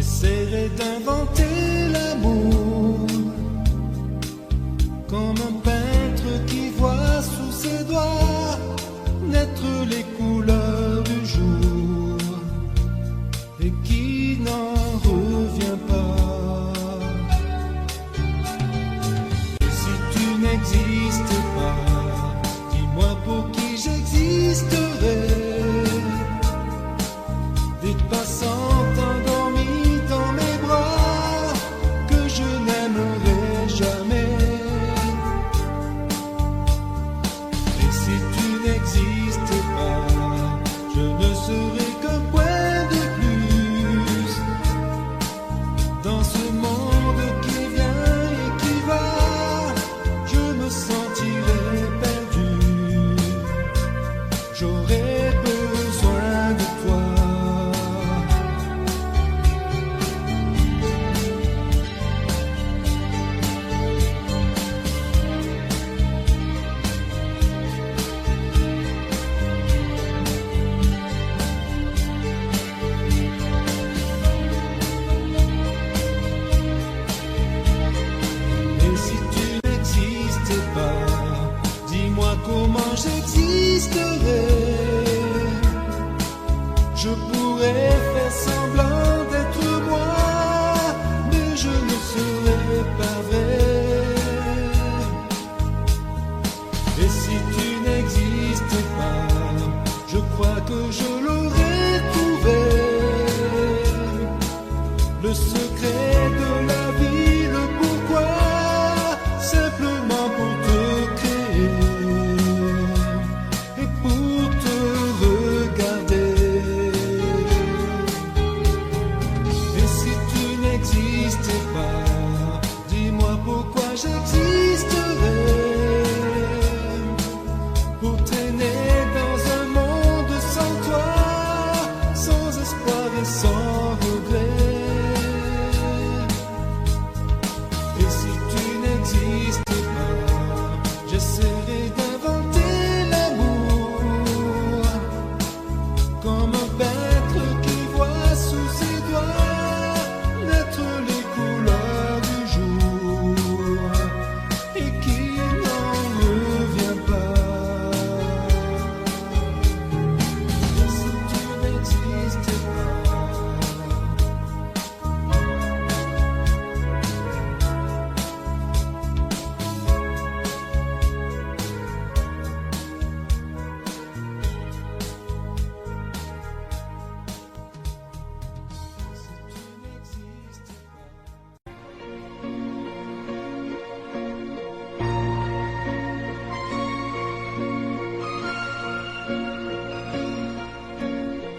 J'essaierai d'inventer l'amour comme un peintre qui voit sous ses doigts naître les couleurs du jour et qui n'en revient pas. Et si tu n'existes pas, dis-moi pour qui j'existerai. Des passantes endormies dans mes bras que je n'aimerai jamais. Et si tu n'existes pas, je ne serai qu'un point de plus dans ce monde qui vient et qui va. Je me sentirai perdu, j'aurai besoin de toi. Et si tu n'existes pas, dis-moi comment j'existerai. Je pourrais faire semblant d'être moi, mais je ne serai pas vrai. Et si tu n'existes pas, je crois que je l'aurais trouvé. Le secret de la vie, le pourquoi, simplement pour te créer et pour te regarder. Et si tu n'existes pas, dis-moi pourquoi j'existerai. Pour traîner dans un monde sans toi, sans espoir et sans regret. Et si tu n'existes pas, j'essaierai d'inventer l'amour comme un peintre qui voit sous ses doigts naître les couleurs du jour et qui n'en revient pas. Et si tu n'existes pas,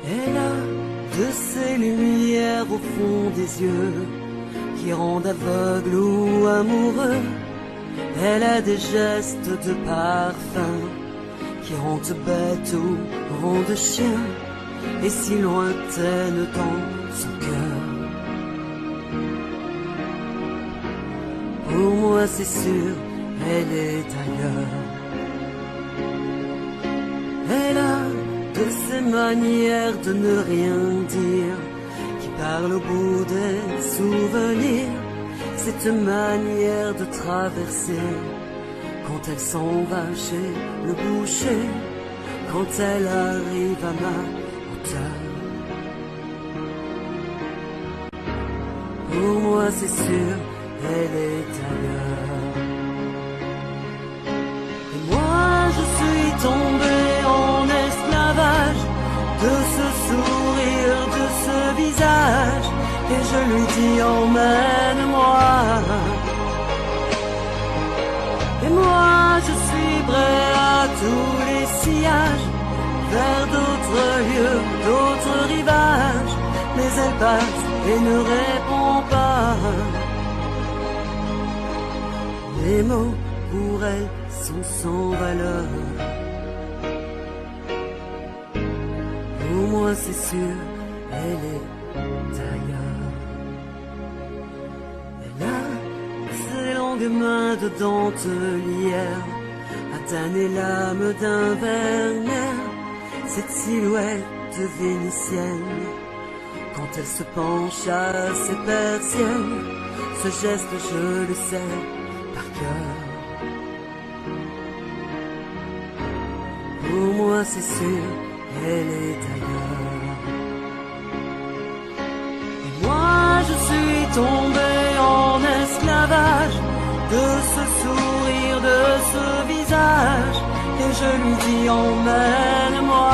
Elle a de ces lumières au fond des yeux qui rendent aveugle ou amoureux. Elle a des gestes de parfum qui rendent bête ou rendent chien, et si lointaine dans son cœur. Pour moi c'est sûr, elle est ailleurs. Elle a de ces manières de ne rien dire qui parle au bout des souvenirs. Cette manière de traverser quand elle s'en va chez le boucher, quand elle arrive à ma hauteur. Pour moi c'est sûr, elle est ailleurs. Et moi je suis tombé en esclavage de ce sourire, de ce visage, et je lui dis emmène-moi. Et moi je suis prêt à tous les sillages, vers d'autres lieux, d'autres rivages, mais elle passe et ne répond pas. Les mots pour elle sont sans valeur. Pour moi c'est sûr, elle est ailleurs. Elle a ses longues mains de dentelière à tanner l'âme d'un Werner, cette silhouette vénitienne quand elle se penche à ses persiennes. Ce geste, je le sais par cœur. Pour moi, c'est sûr, elle est ailleurs. Et moi, je suis tombé en esclavage de ce sourire, de ce visage. Et je lui dis, emmène-moi.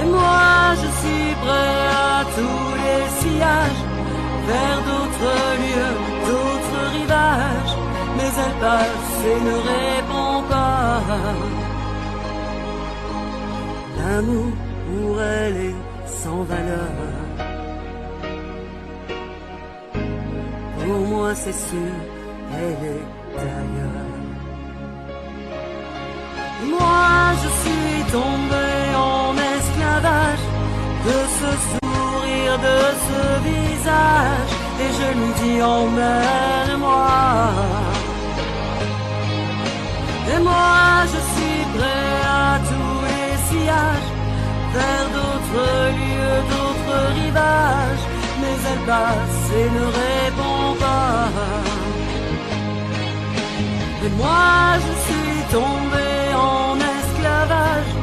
Et moi je suis prêt à tous les sillages, vers d'autres lieux, d'autres rivages. Mais elle passe et ne répond pas. L'amour pour elle est sans valeur. Pour moi c'est sûr, elle est ailleurs. Moi je suis tombé en esclavage de ce sourire, de ce visage. Et je lui dis, emmène-moi. Et moi je suis prêt à tous les sillages, vers d'autres lieux, d'autres rivages. Mais elle passe et ne répond pas. Et moi je suis tombé en esclavage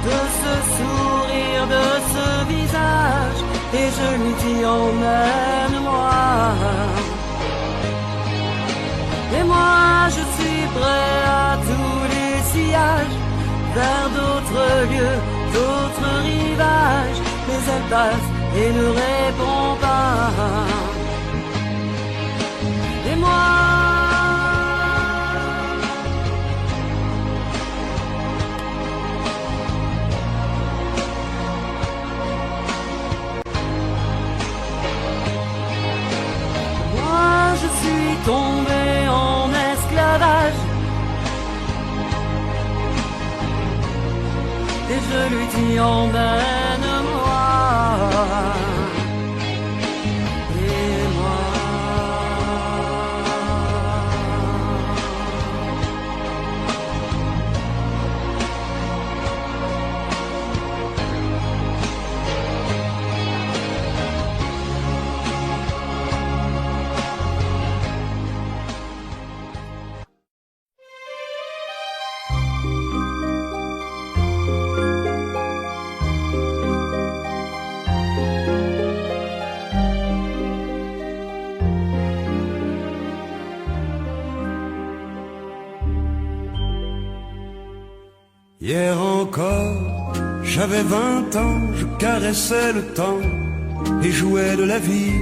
de ce sourire, de ce visage. Et je lui dis, emmène-moi. Et moi je suis prêt à tous les sillages, vers d'autres lieux, d'autres rivages. Mais elle passe et ne répond pas. Et moi je suis tombé en esclavage. Et je lui dis, emmène-moi. Et moi Hier encore, j'avais 20 ans, je caressais le temps et jouais de la vie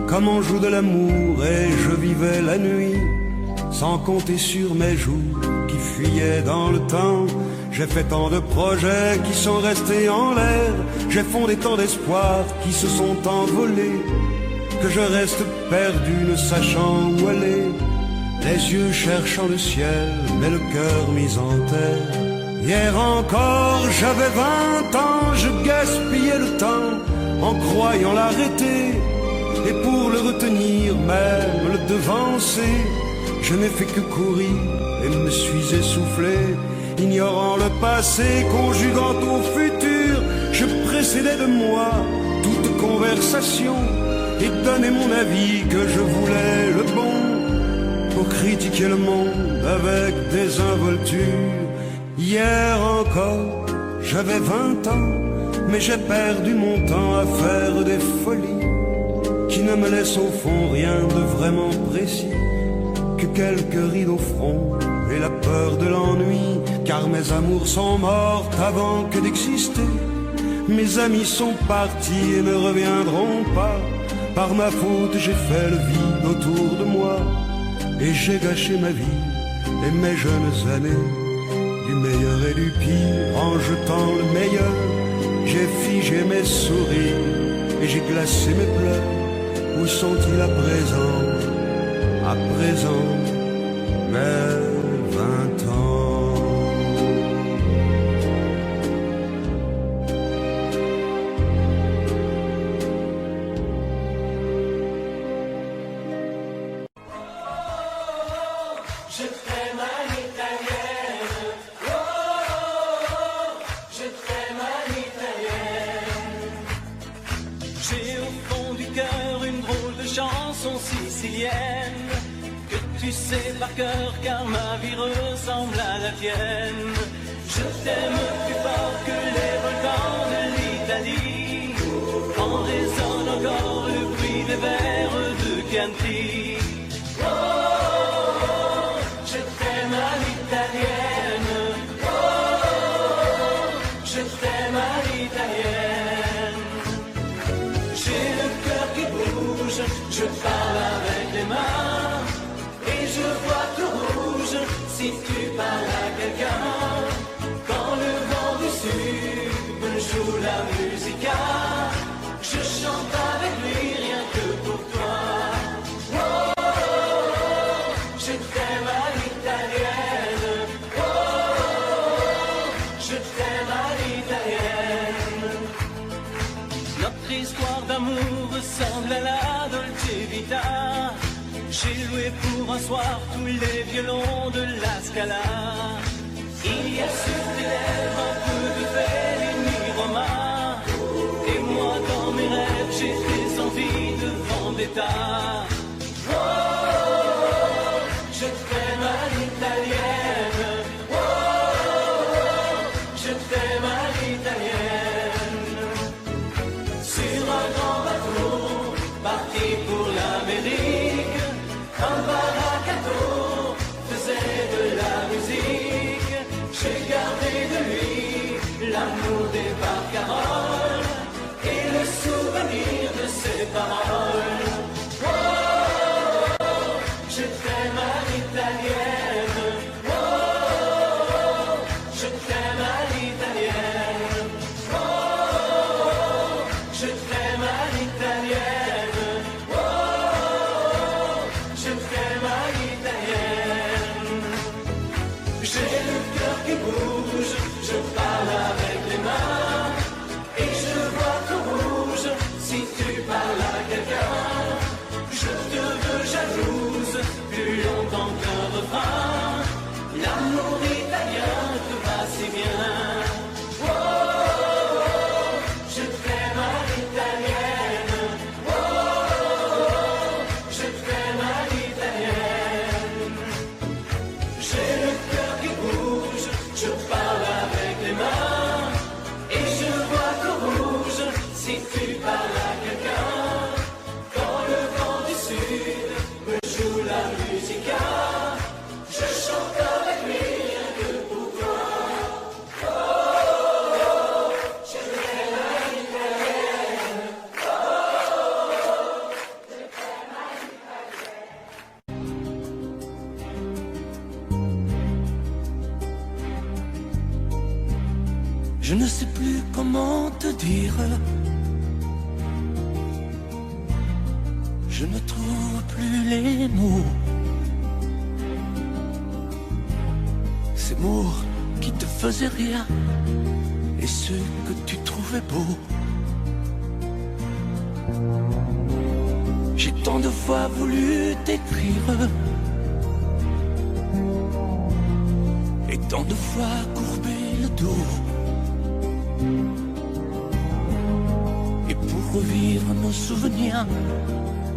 comme on joue de l'amour, et je vivais la nuit sans compter sur mes jours qui fuyaient dans le temps. J'ai fait tant de projets qui sont restés en l'air, j'ai fondé tant d'espoirs qui se sont envolés, que je reste perdu ne sachant où aller, les yeux cherchant le ciel mais le cœur mis en terre. Hier encore, j'avais 20 ans, je gaspillais le temps en croyant l'arrêter, et pour le retenir, même le devancer, je n'ai fait que courir et me suis essoufflé, ignorant le passé, conjuguant au futur. Je précédais de moi toute conversation et donnais mon avis que je voulais le bon, pour critiquer le monde avec désinvolture. Hier encore, j'avais 20 ans, mais j'ai perdu mon temps à faire des folies qui ne me laissent au fond rien de vraiment précis, que quelques rides au front et la peur de l'ennui, car mes amours sont mortes avant que d'exister. Mes amis sont partis et ne reviendront pas. Par ma faute j'ai fait le vide autour de moi, et j'ai gâché ma vie et mes jeunes années, du meilleur et du pire, en jetant le meilleur. J'ai figé mes sourires et j'ai glacé mes pleurs. Où sont-ils à présent? À présent, mes 20 ans. Je t'aime à l'italienne, oh, oh, oh, je t'aime à l'italienne. brésilienne que tu sais par cœur car ma vie ressemble à la tienne. Je t'aime plus fort que les volcans de l'Italie. En résonne encore le bruit des vers de Chianti. Oh, je t'aime à l'italienne. Oh, je t'aime à l'italienne. J'ai le cœur qui bouge, je parle avec les mains. Et je vois tout rouge si tu parles à quelqu'un. Quand le vent du sud me joue la musica, je chante avec lui rien que pour toi. Oh, je t'aime à l'italienne. Oh, je t'aime à l'italienne. Notre histoire d'amour ressemble à la Dolce Vita. J'ai loué pour un soir tous les violons de la Scala. Il y a sur tes lèvres un peu de Fellini Roma. Et moi dans mes rêves j'ai des envies de vendetta. Oh, je t'aime à l'italienne. Oh, je t'aime à l'italienne. Sur un grand bateau, parti pour l'Amérique, un baracato faisait de la musique. J'ai gardé de lui l'amour des barcaroles et le souvenir de ses paroles. Oh, je t'aime à l'italienne. Oh, je t'aime à l'italienne. Oh, je t'aime à l'italienne. Oh, je t'aime à l'italienne. J'ai le cœur qui bouge, je parle avec les mains. Et je vois tout rouge si tu parles à quelqu'un. Je te veux jalouse plus longtemps qu'un refrain. L'amour italien te va si bien. Oh, je t'aime à l'italienne. Oh, je t'aime à l'italienne. J'ai le cœur qui bouge, je parle avec les mains. Et je vois tout rouge si tu parles à quelqu'un. Quand le vent du sud me joue la musica, je chante avec lui rien que pour toi. Oh, je t'aime à l'italienne. Oh, je t'aime à l'italienne. Je ne sais plus comment te dire. Je ne trouve plus les mots. Ces mots qui te faisaient rien et ceux que tu trouvais beaux. J'ai tant de fois voulu t'écrire et tant de fois courbé le dos. Et pour revivre nos souvenirs,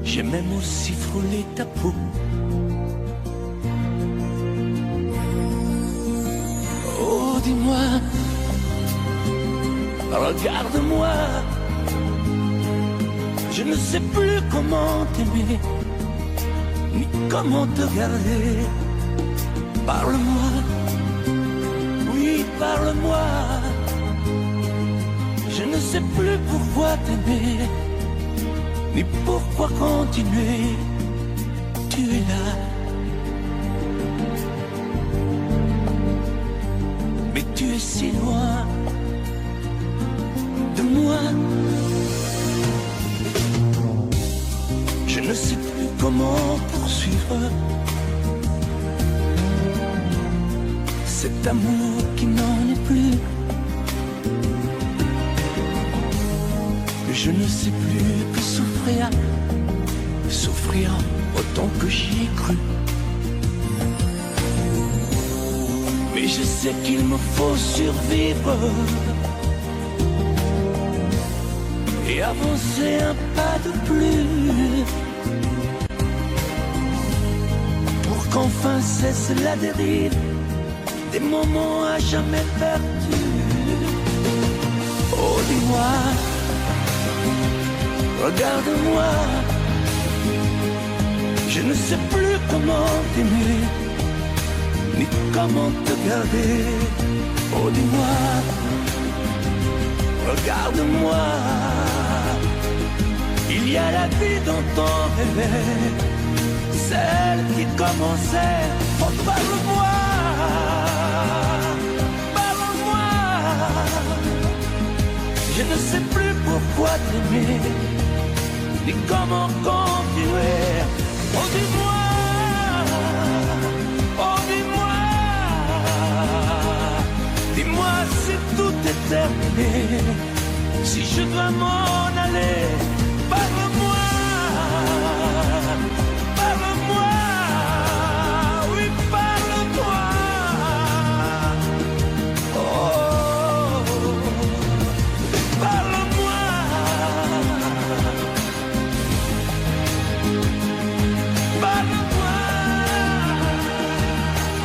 j'ai même aussi frôlé ta peau. Oh, dis-moi, regarde-moi. Je ne sais plus comment t'aimer, ni comment te regarder. Parle-moi, oui, parle-moi. Je ne sais plus pourquoi t'aimer, ni pourquoi continuer. Tu es là, mais tu es si loin de moi. Je ne sais plus comment poursuivre cet amour qui n'en est plus. Je ne sais plus que souffrir, souffrir autant que j'y ai cru. Mais je sais qu'il me faut survivre et avancer un pas de plus. qu'enfin cesse la dérive des moments à jamais perdus. Oh, dis-moi, regarde-moi, je ne sais plus comment t'aimer, ni comment te garder. Oh, dis-moi, regarde-moi, il y a la vie dont on rêvait, celle qui commençait. Oh, parle-moi, parle-moi, je ne sais plus pourquoi t'aimer, ni comment continuer. Oh, dis-moi, oh, dis-moi, dis-moi si tout est terminé, si je dois m'en aller. Parle-moi, parle-moi, oui, parle-moi. Oh, parle-moi, parle-moi. Oh,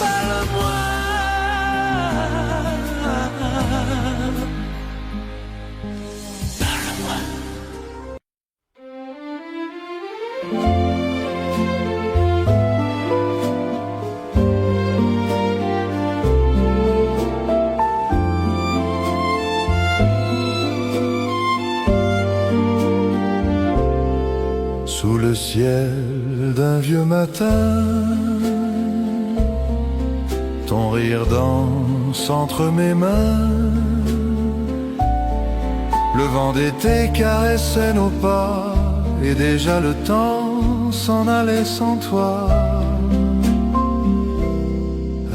parle-moi. Sous le ciel d'un vieux matin, ton rire danse entre mes mains. Le vent d'été caressait nos pas, et déjà le temps s'en allait sans toi.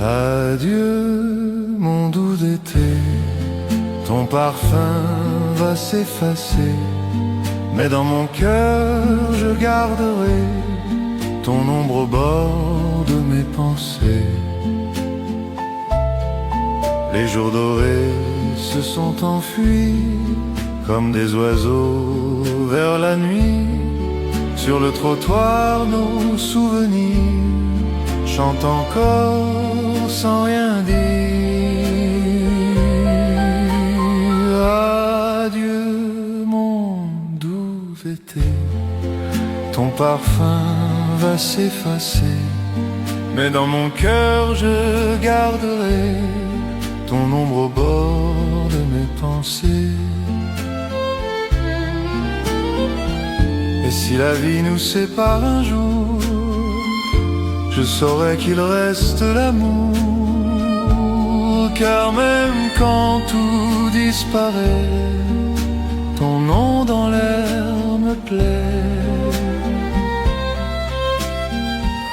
Adieu mon doux d'été, ton parfum va s'effacer, mais dans mon cœur je garderai ton ombre au bord de mes pensées. Les jours dorés se sont enfuis comme des oiseaux vers la nuit. Sur le trottoir nos souvenirs chantent encore sans rien dire. Adieu mon doux été, ton parfum va s'effacer, mais dans mon cœur je garderai ton ombre au bord de mes pensées. Et si la vie nous sépare un jour, je saurai qu'il reste l'amour, car même quand tout disparaît, ton nom dans l'air me plaît.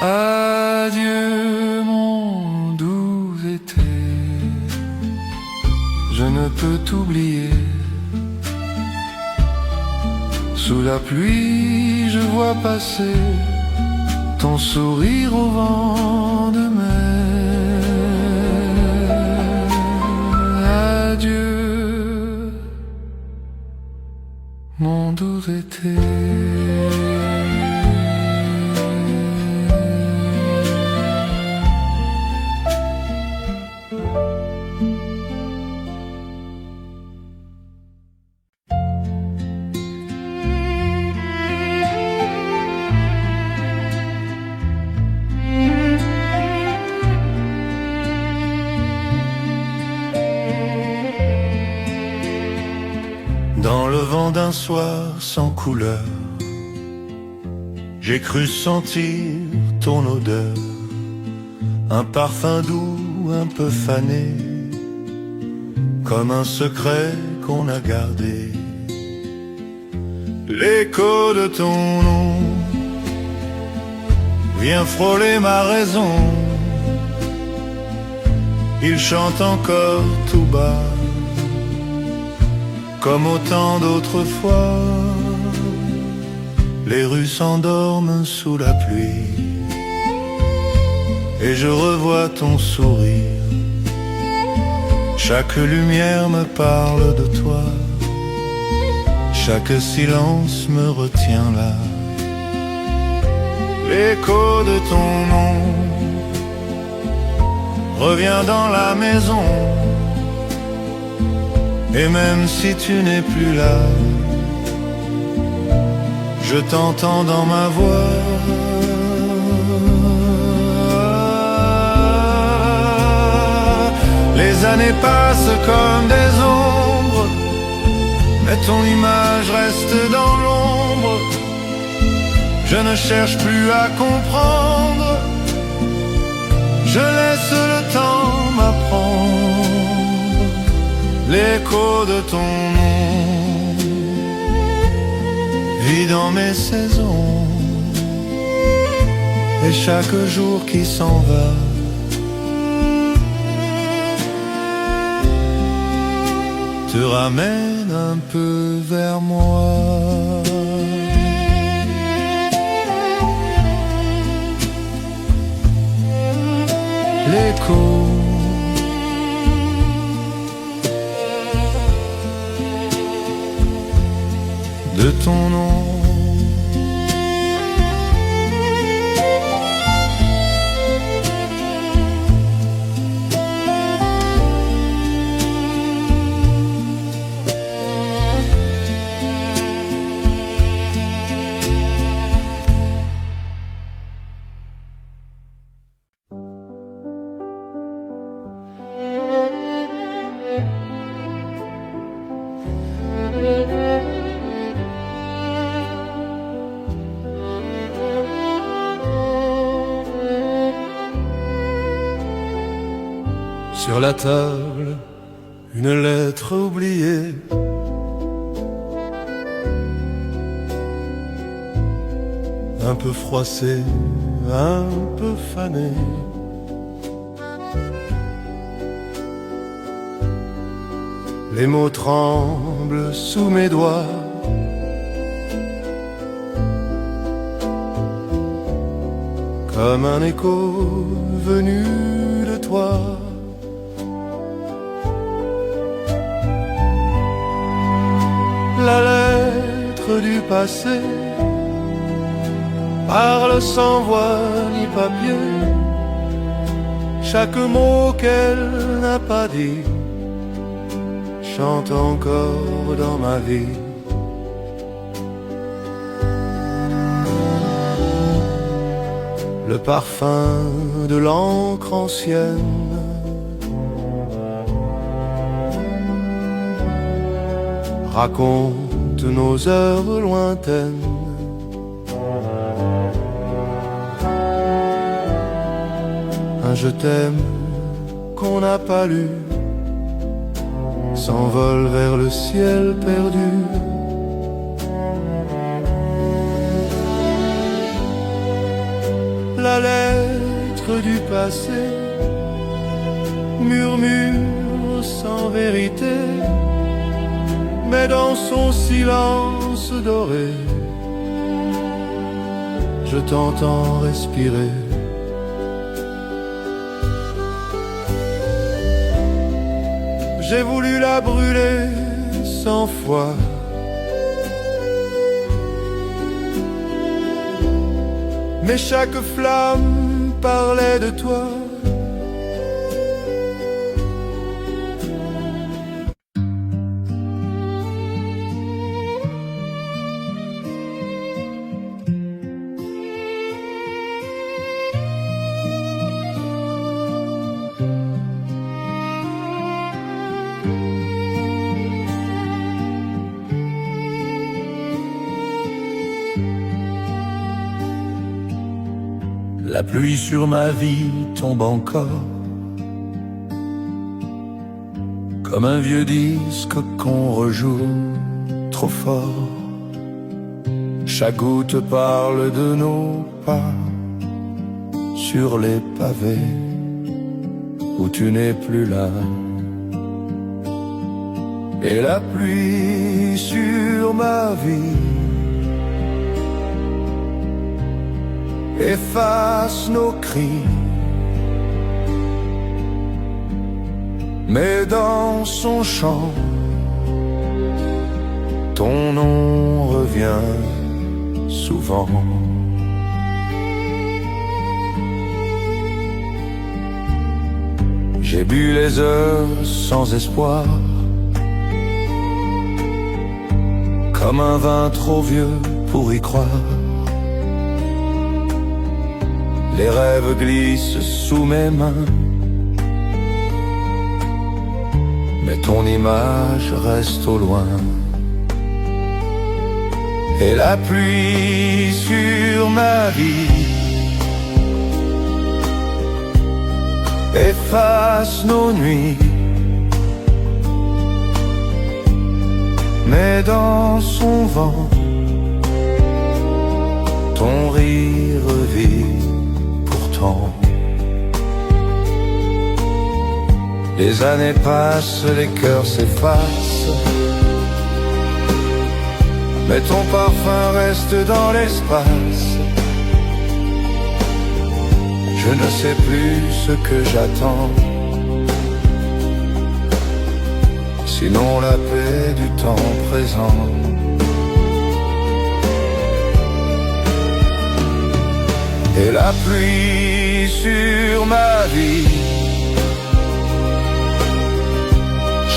Adieu mon doux été, je ne peux t'oublier. Sous la pluie je vois passer ton sourire au vent de mer. Adieu mon doux été. Dans le vent d'un soir sans couleur, j'ai cru sentir ton odeur, un parfum doux un peu fané, comme un secret qu'on a gardé. L'écho de ton nom vient frôler ma raison, il chante encore tout bas, comme au temps d'autrefois. Les rues s'endorment sous la pluie, et je revois ton sourire. Chaque lumière me parle de toi, chaque silence me retient là. l'écho de ton nom revient dans la maison. Et même si tu n'es plus là, je t'entends dans ma voix. Les années passent comme des ombres, mais ton image reste dans l'ombre. Je ne cherche plus à comprendre, je laisse le temps m'apprendre l'écho de ton nom vit dans mes saisons. Et chaque jour qui s'en va te ramène un peu vers moi. L'écho de ton nom. Sur la table, une lettre oubliée. Un peu froissée, un peu fanée. Les mots tremblent sous mes doigts. Comme un écho venu de toi. La lettre du passé parle sans voix ni papier. Chaque mot qu'elle n'a pas dit chante encore dans ma vie. Le parfum de l'encre ancienne raconte nos heures lointaines. Un je t'aime qu'on n'a pas lu s'envole vers le ciel perdu. La lettre du passé murmure sans vérité, mais dans son silence doré, je t'entends respirer. J'ai voulu la brûler 100 fois, mais chaque flamme parlait de toi. La pluie sur ma vie tombe encore, comme un vieux disque qu'on rejoue trop fort. Chaque goutte parle de nos pas sur les pavés où tu n'es plus là. Et la pluie sur ma vie efface nos cris, mais dans son chant, ton nom revient souvent. J'ai bu les heures sans espoir, comme un vin trop vieux pour y croire. Les rêves glissent sous mes mains, mais ton image reste au loin. Et la pluie sur ma vie efface nos nuits, mais dans son vent, ton rire vit pourtant. Les années passent, les cœurs s'effacent, mais ton parfum reste dans l'espace. Je ne sais plus ce que j'attends, sinon la paix du temps présent. Et la pluie sur ma vie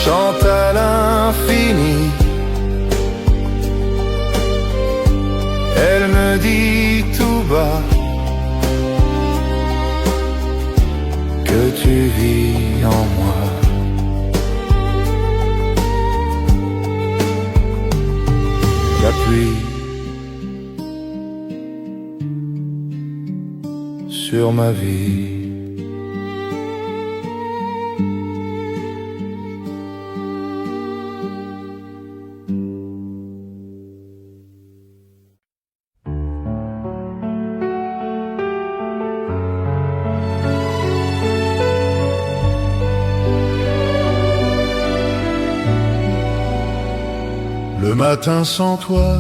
chante à l'infini. Elle me dit tout bas que tu vis en moi. La pluie sur ma vie. Le matin sans toi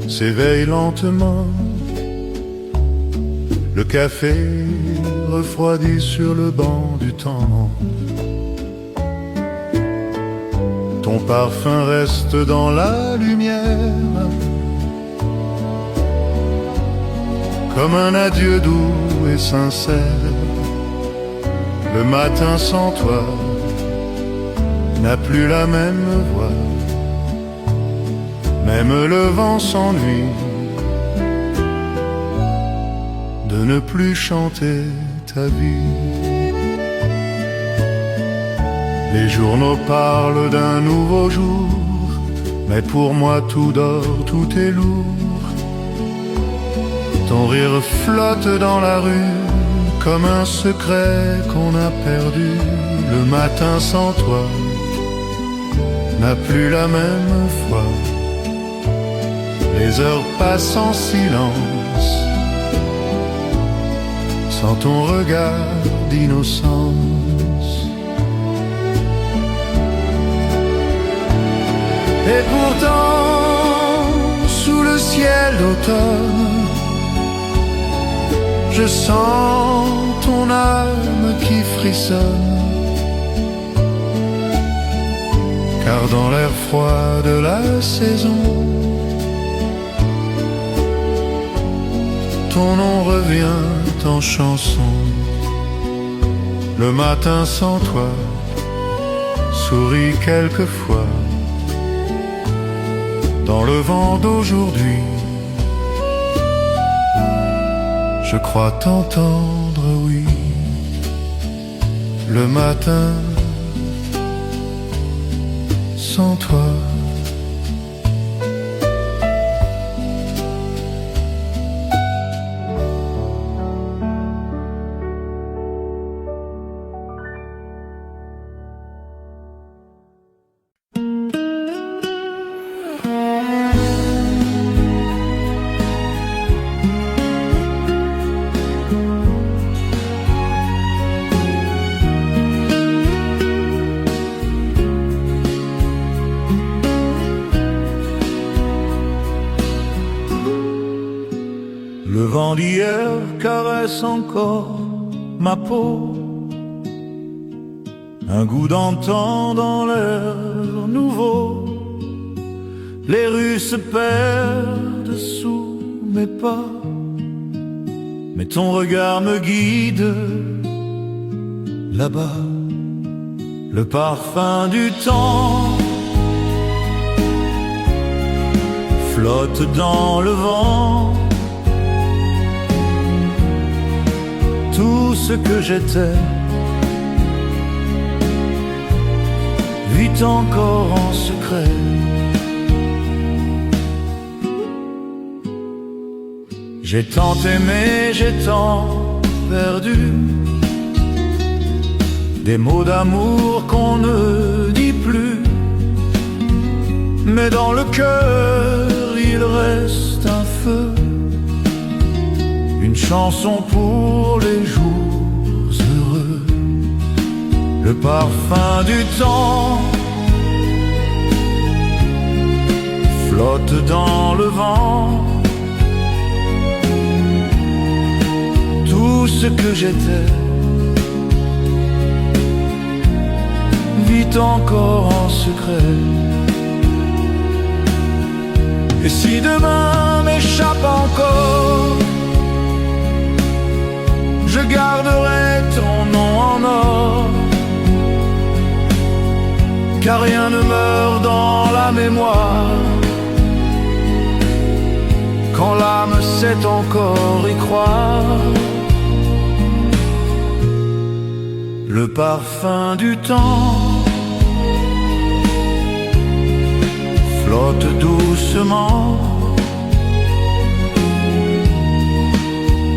s'éveille lentement. Le café refroidit sur le banc du temps. Ton parfum reste dans la lumière, comme un adieu doux et sincère. Le matin sans toi n'a plus la même voix. Même le vent s'ennuie de ne plus chanter ta vie. Les journaux parlent d'un nouveau jour, mais pour moi tout dort, tout est lourd. Ton rire flotte dans la rue comme un secret qu'on a perdu. Le matin sans toi n'a plus la même foi. Les heures passent en silence, sans ton regard d'innocence. Et pourtant, sous le ciel d'automne, je sens ton âme qui frissonne. Car dans l'air froid de la saison, ton nom revient en chanson. Le matin sans toi sourit quelquefois dans le vent d'aujourd'hui. Je crois t'entendre, oui, le matin sans toi. Le vent d'hier caresse encore ma peau, un goût d'antan dans l'air nouveau. Les rues se perdent sous mes pas, mais ton regard me guide là-bas, le parfum du temps flotte dans le vent. Tout ce que j'étais vit encore en secret. J'ai tant aimé, j'ai tant perdu, des mots d'amour qu'on ne dit plus, mais dans le cœur il reste un feu, une chanson pour les jours heureux. Le parfum du temps flotte dans le vent. Tout ce que j'étais vit encore en secret. Et si demain m'échappe encore, je garderai ton nom en or, car rien ne meurt dans la mémoire quand l'âme sait encore y croire. Le parfum du temps flotte doucement.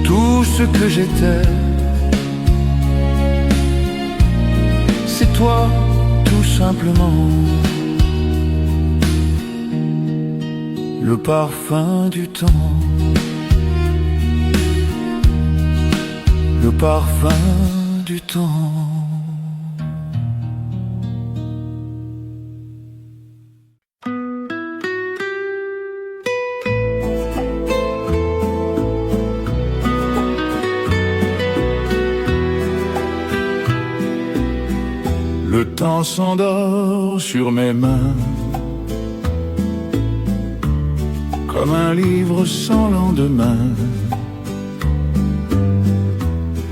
Tout ce que j'étais, c'est toi tout simplement. Le parfum du temps, le parfum du temps. Le temps s'endort sur mes mains, comme un livre sans lendemain.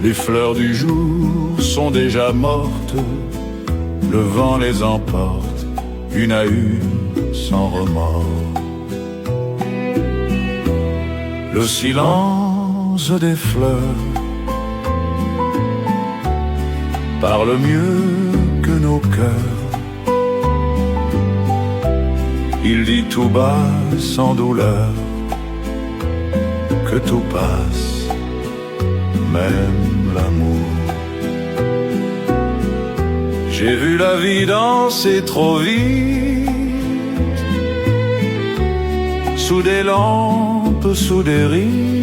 Les fleurs du jour sont déjà mortes, le vent les emporte, une à une, sans remords. Le silence des fleurs parle mieux que nos cœurs. Il dit tout bas, sans douleur, que tout passe, même l'amour. J'ai vu la vie danser trop vite, sous des lampes, sous des rites.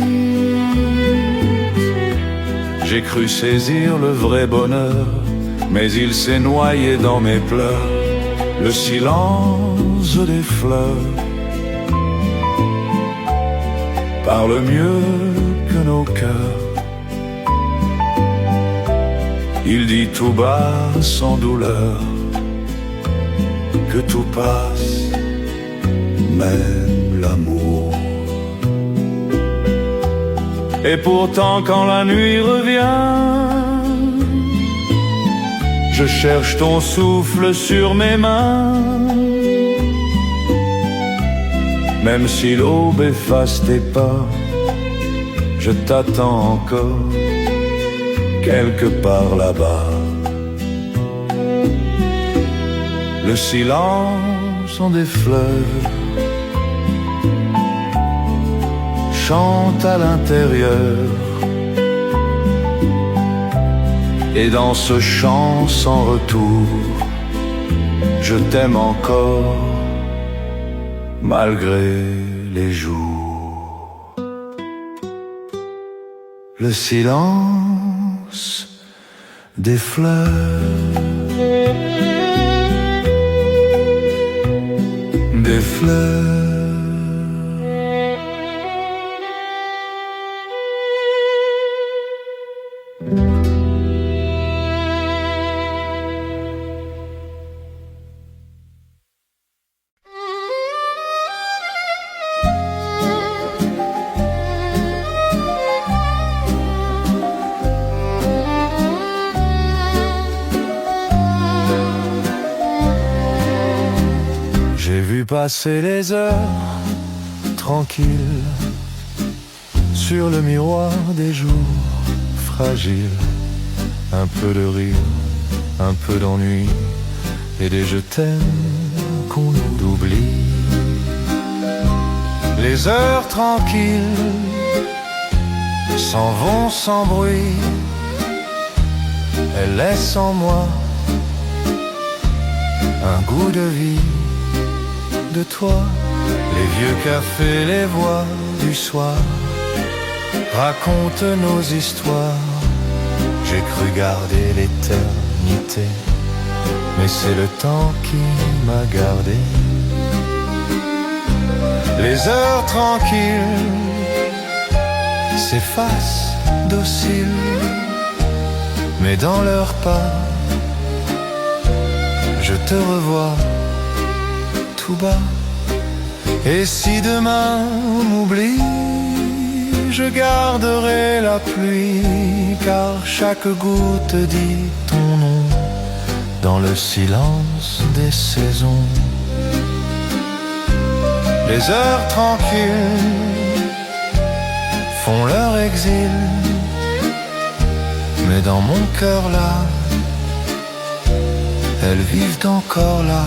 J'ai cru saisir le vrai bonheur, mais il s'est noyé dans mes pleurs. Le silence des fleurs parle mieux que nos cœurs. Il dit tout bas, sans douleur, que tout passe, même l'amour. Et pourtant quand la nuit revient, je cherche ton souffle sur mes mains. Même si l'aube efface tes pas, je t'attends encore, quelque part là-bas. Le silence des fleurs chante à l'intérieur, et dans ce chant sans retour, je t'aime encore, malgré les jours. Le silence des fleurs, des fleurs. passer les heures tranquilles sur le miroir des jours fragiles. Un peu de rire, un peu d'ennui et des je t'aime qu'on oublie. Les heures tranquilles s'en vont sans bruit. Elles laissent en moi un goût de vie, de toi. Les vieux cafés, les voix du soir racontent nos histoires. J'ai cru garder l'éternité, mais c'est le temps qui m'a gardé. Les heures tranquilles s'effacent dociles, mais dans leurs pas, je te revois tout bas. Et si demain on m'oublie, je garderai la pluie, car chaque goutte dit ton nom dans le silence des saisons. Les heures tranquilles font leur exil, mais dans mon cœur là, elles vivent encore là.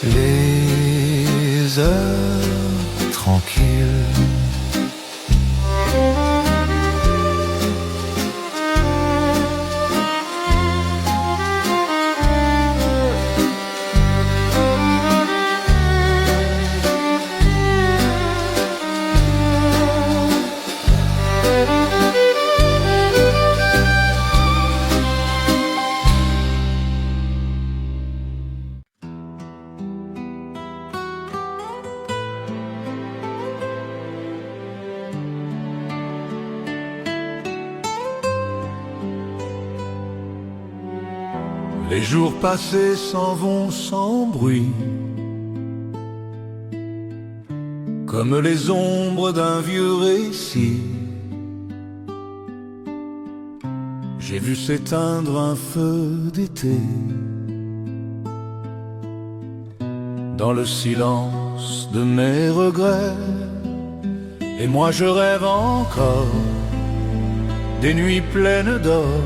Les heures tranquilles. Les jours passés s'en vont sans bruit, comme les ombres d'un vieux récit. J'ai vu s'éteindre un feu d'été dans le silence de mes regrets. Et moi je rêve encore des nuits pleines d'or,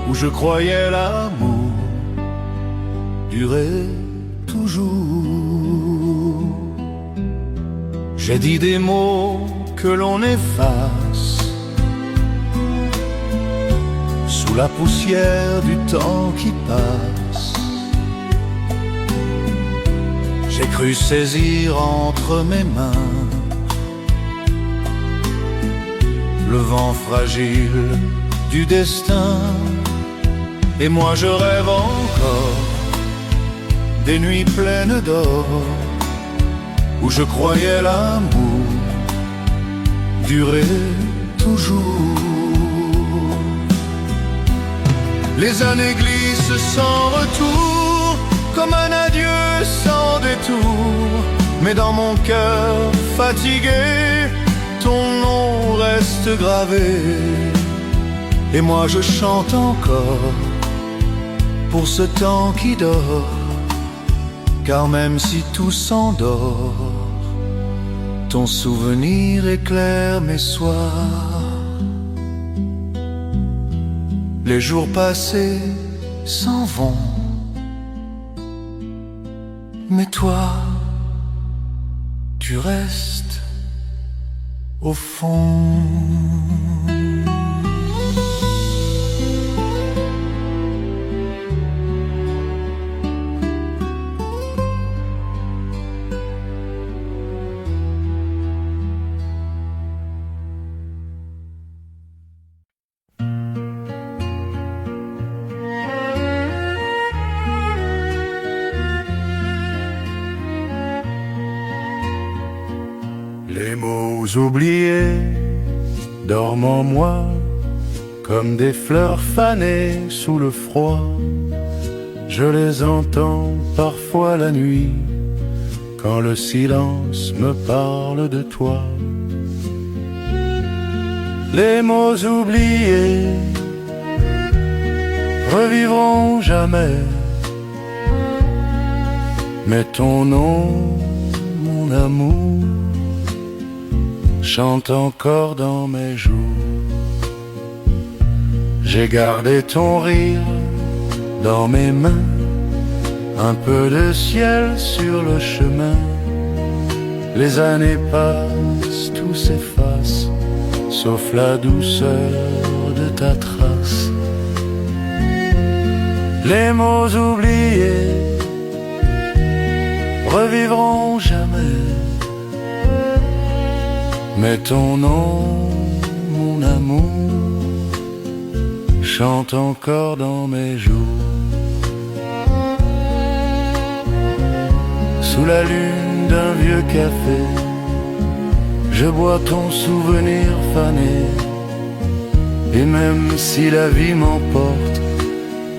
où je croyais l'amour durer toujours. J'ai dit des mots que l'on efface sous la poussière du temps qui passe. J'ai cru saisir entre mes mains le vent fragile du destin. Et moi je rêve encore des nuits pleines d'or, où je croyais l'amour durer toujours. Les années glissent sans retour, comme un adieu sans détour. Mais dans mon cœur fatigué, ton nom reste gravé. Et moi je chante encore pour ce temps qui dort, car même si tout s'endort, ton souvenir éclaire mes soirs. Les jours passés s'en vont, mais toi, tu restes au fond. Les mots oubliés dorment en moi comme des fleurs fanées sous le froid. Je les entends parfois la nuit quand le silence me parle de toi. Les mots oubliés revivront jamais mais ton nom, mon amour, chante encore dans mes jours. J'ai gardé ton rire dans mes mains, un peu de ciel sur le chemin. Les années passent, tout s'efface, sauf la douceur de ta trace. Les mots oubliés revivront jamais, mais ton nom, mon amour, chante encore dans mes jours. Sous la lune d'un vieux café, je bois ton souvenir fané. Et même si la vie m'emporte,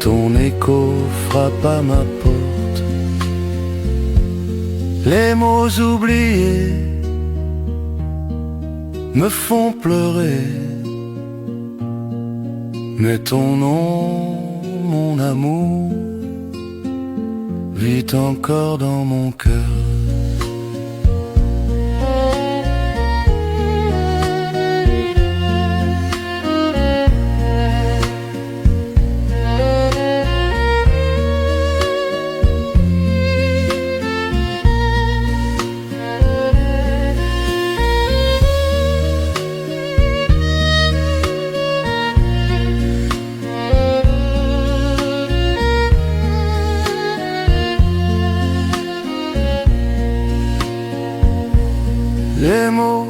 ton écho frappe à ma porte. Les mots oubliés me font pleurer, mais ton nom, mon amour, vit encore dans mon cœur. Les mots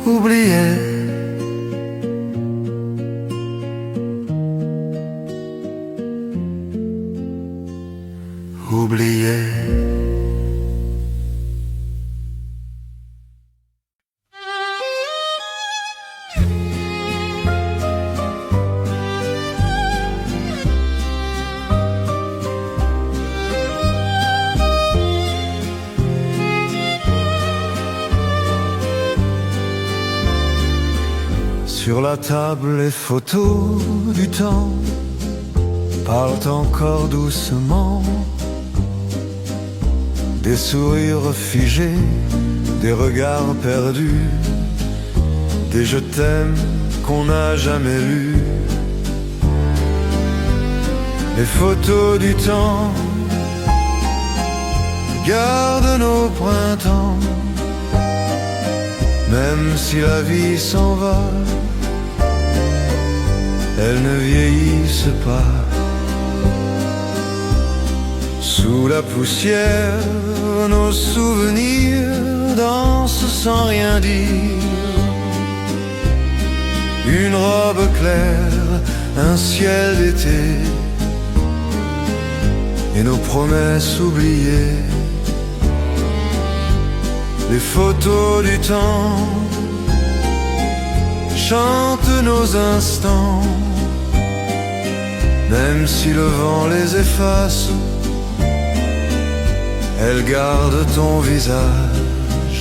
oubliés oubliés. Sur la table, les photos du temps parlent encore doucement. Des sourires figés, des regards perdus, des je t'aime qu'on n'a jamais lus. Les photos du temps gardent nos printemps, même si la vie s'en va, elles ne vieillissent pas. Sous la poussière, nos souvenirs dansent sans rien dire. Une robe claire, un ciel d'été, et nos promesses oubliées. Les photos du temps chantent nos instants, même si le vent les efface, elles gardent ton visage.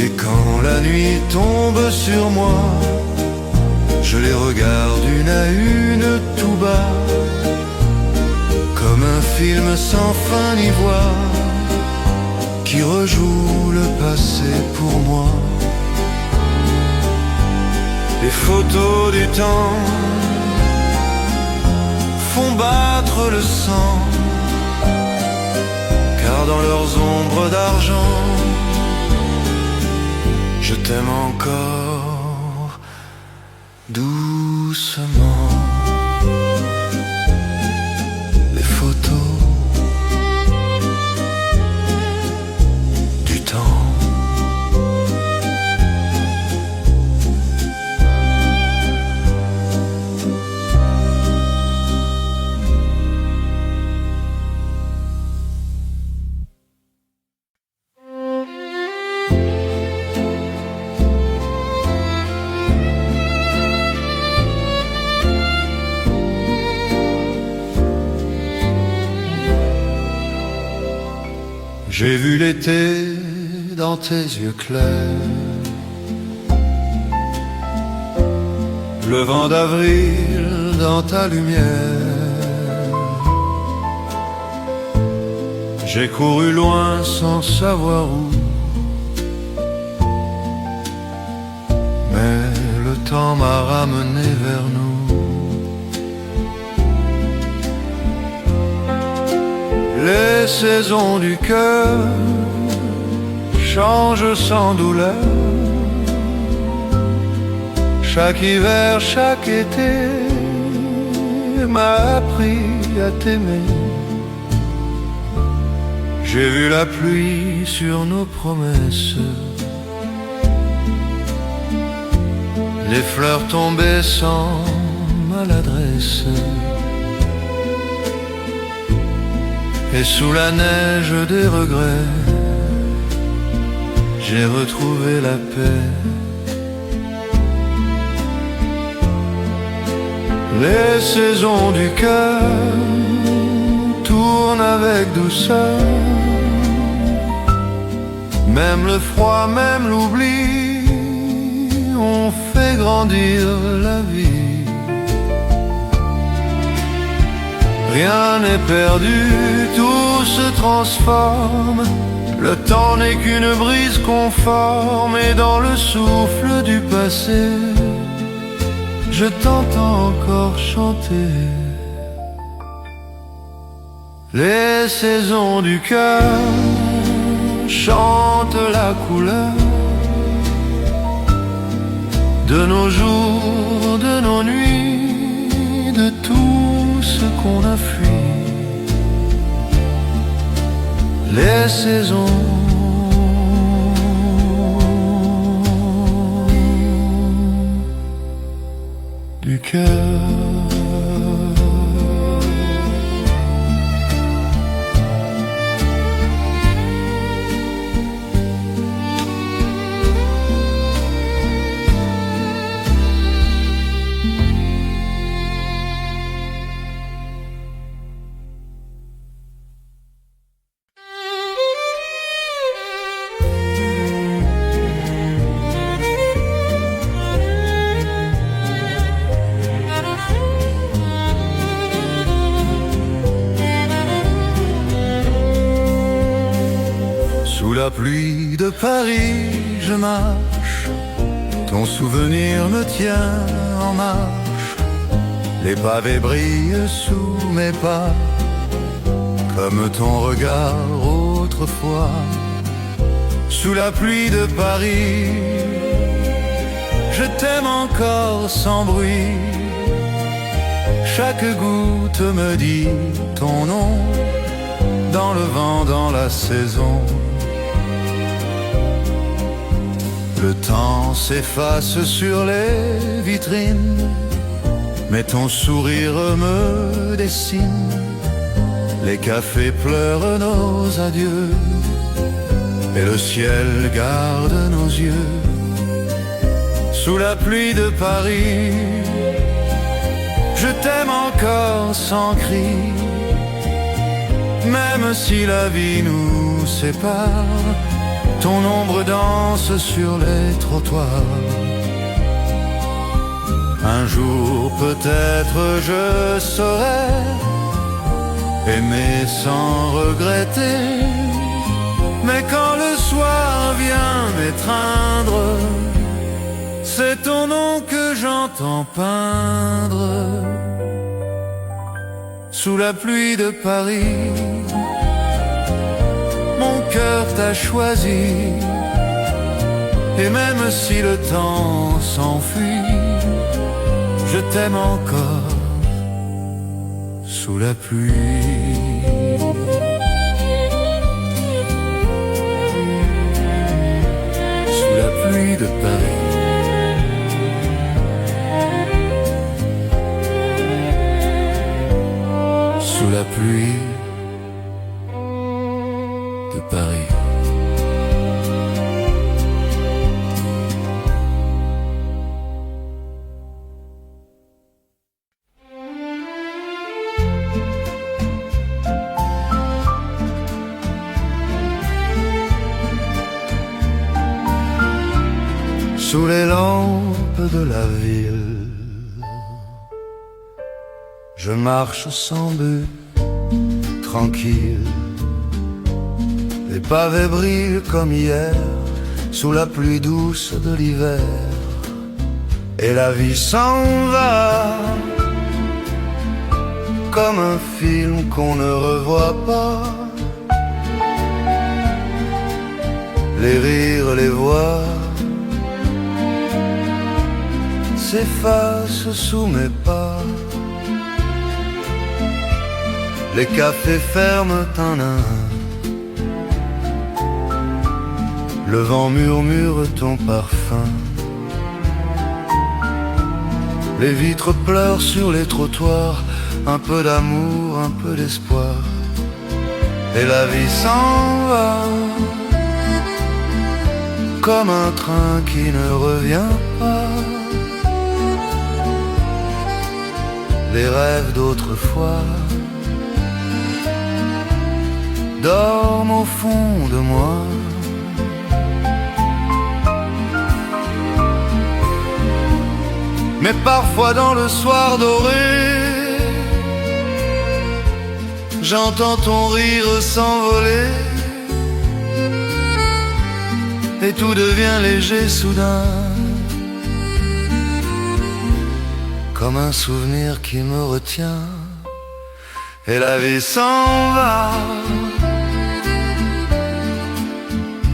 Et quand la nuit tombe sur moi, je les regarde une à une tout bas, comme un film sans fin ni voix, qui rejoue le passé pour moi. Les photos du temps font battre le sang, car dans leurs ombres d'argent, je t'aime encore doucement. Les photos du temps. J'ai vu l'été dans tes yeux clairs, le vent d'avril dans ta lumière. J'ai couru loin sans savoir où, mais le temps m'a ramené vers nous. Les saisons du cœur changent sans douleur. Chaque hiver, chaque été m'a appris à t'aimer. J'ai vu la pluie sur nos promesses, les fleurs tomber sans maladresse. Et sous la neige des regrets, j'ai retrouvé la paix. Les saisons du cœur tournent avec douceur. Même le froid, même l'oubli ont fait grandir la vie. Rien n'est perdu, tout se transforme. Le temps n'est qu'une brise conforme. Et dans le souffle du passé, je t'entends encore chanter. Les saisons du cœur chantent la couleur de nos jours, de nos nuits, de tout ce qu'on a fui. Les saisons du cœur. Sous la pluie de Paris, je marche. Ton souvenir me tient en marche. Les pavés brillent sous mes pas, comme ton regard autrefois. Sous la pluie de Paris, je t'aime encore sans bruit. Chaque goutte me dit ton nom, dans le vent, dans la saison. Le temps s'efface sur les vitrines, mais ton sourire me dessine. Les cafés pleurent nos adieux, et le ciel garde nos yeux. Sous la pluie de Paris, je t'aime encore sans cri. Même si la vie nous sépare, ton ombre danse sur les trottoirs. Un jour peut-être je saurai aimer sans regretter. Mais quand le soir vient m'étreindre, c'est ton nom que j'entends peindre. Sous la pluie de Paris, mon cœur t'a choisi. Et même si le temps s'enfuit, je t'aime encore sous la pluie. Sous la pluie de Paris. Sous la pluie de Paris. Sous les lampes de la ville, Je marche sans but, tranquille. Les pavés brillent comme hier, sous la pluie douce de l'hiver. Et la vie s'en va, comme un film qu'on ne revoit pas. Les rires, les voix s'effacent sous mes pas. Les cafés ferment un à un. Le vent murmure ton parfum. Les vitres pleurent sur les trottoirs. Un peu d'amour, un peu d'espoir. Et la vie s'en va, comme un train qui ne revient pas. Les rêves d'autrefois dorment au fond de moi. Mais parfois dans le soir doré, j'entends ton rire s'envoler. Et tout devient léger soudain, comme un souvenir qui me retient. Et la vie s'en va,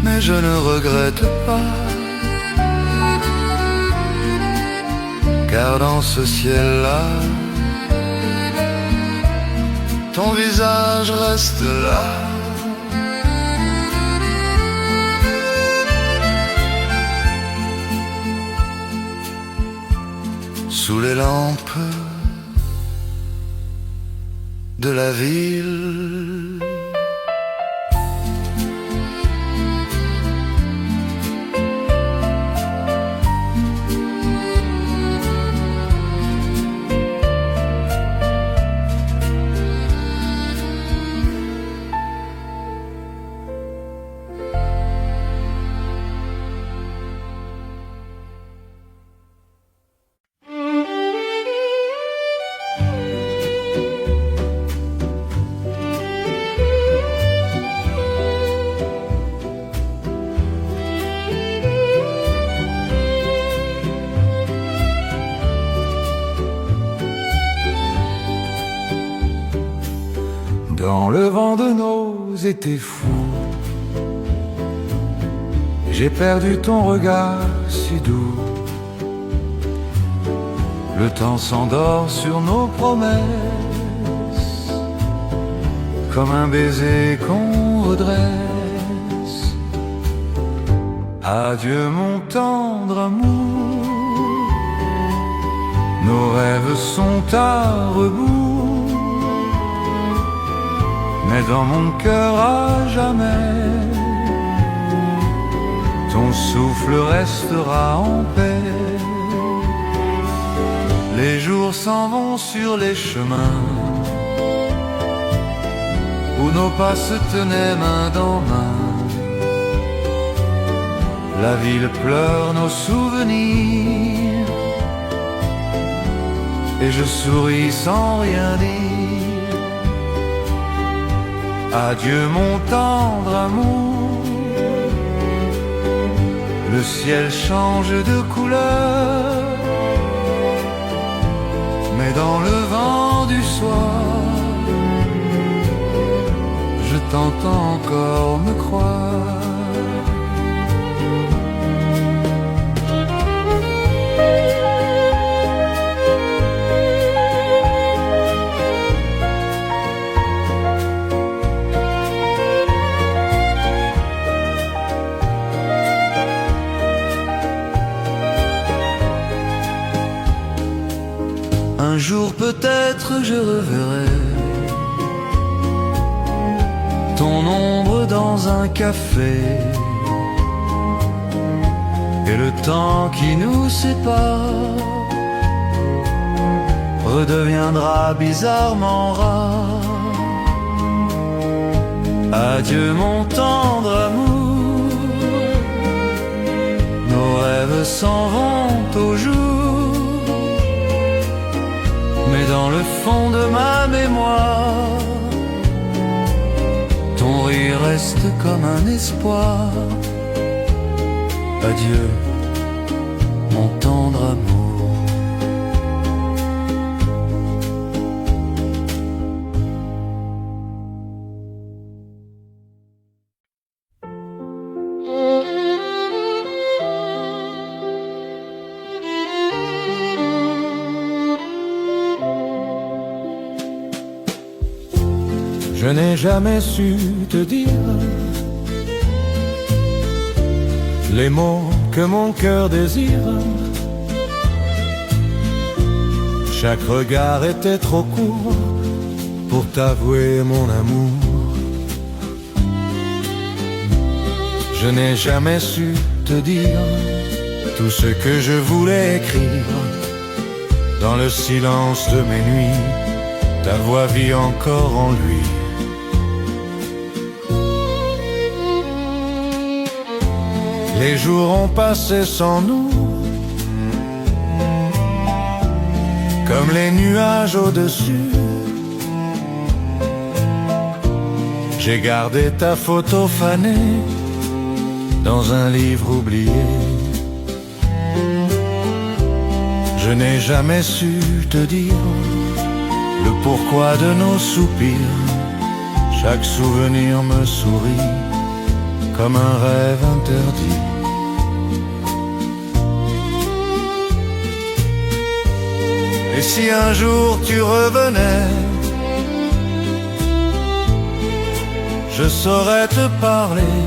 mais je ne regrette pas. Car dans ce ciel-là, ton visage reste là. Sous les lampes de la ville. Dans le vent de nos étés fous, j'ai perdu ton regard si doux. Le temps s'endort sur nos promesses, comme un baiser qu'on redresse. Adieu mon tendre amour, nos rêves sont à rebours. Mais dans mon cœur à jamais, ton souffle restera en paix. Les jours s'en vont sur les chemins où nos pas se tenaient main dans main. La ville pleure nos souvenirs et je souris sans rien dire. Adieu mon tendre amour, le ciel change de couleur, mais dans le vent du soir, je t'entends encore me croire. Un jour peut-être je reverrai ton ombre dans un café, et le temps qui nous sépare redeviendra bizarrement rare. Adieu mon tendre amour, nos rêves s'en vont au jour. Mais dans le fond de ma mémoire. Ton rire reste comme un espoir. Adieu, mon tendre amour. Je n'ai jamais su te dire les mots que mon cœur désire. Chaque regard était trop court pour t'avouer mon amour. Je n'ai jamais su te dire tout ce que je voulais écrire. Dans le silence de mes nuits, ta voix vit encore en lui. Les jours ont passé sans nous, comme les nuages au-dessus. J'ai gardé ta photo fanée dans un livre oublié. Je n'ai jamais su te dire le pourquoi de nos soupirs. Chaque souvenir me sourit comme un rêve interdit. Et si un jour tu revenais, je saurais te parler.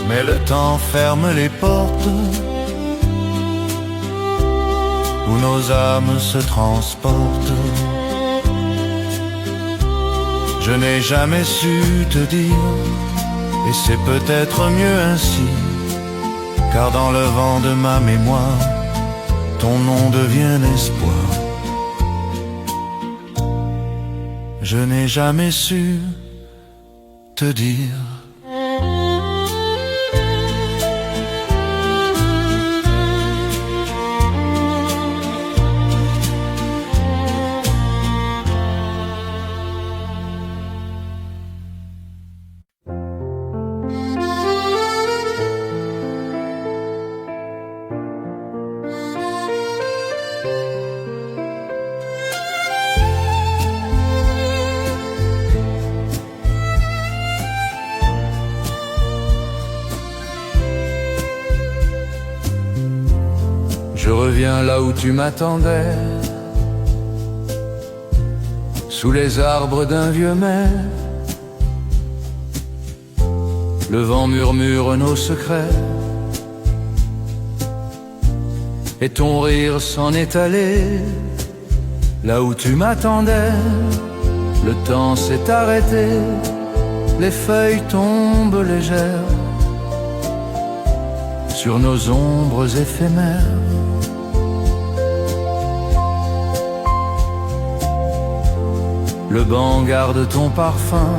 Mais le temps ferme les portes où nos âmes se transportent. Je n'ai jamais su te dire, et c'est peut-être mieux ainsi, car dans le vent de ma mémoire, ton nom devient l'espoir. Je n'ai jamais su te dire. Je reviens là où tu m'attendais, sous les arbres d'un vieux mai. Le vent murmure nos secrets, et ton rire s'en est allé. Là où tu m'attendais, le temps s'est arrêté, les feuilles tombent légères sur nos ombres éphémères. Le banc garde ton parfum,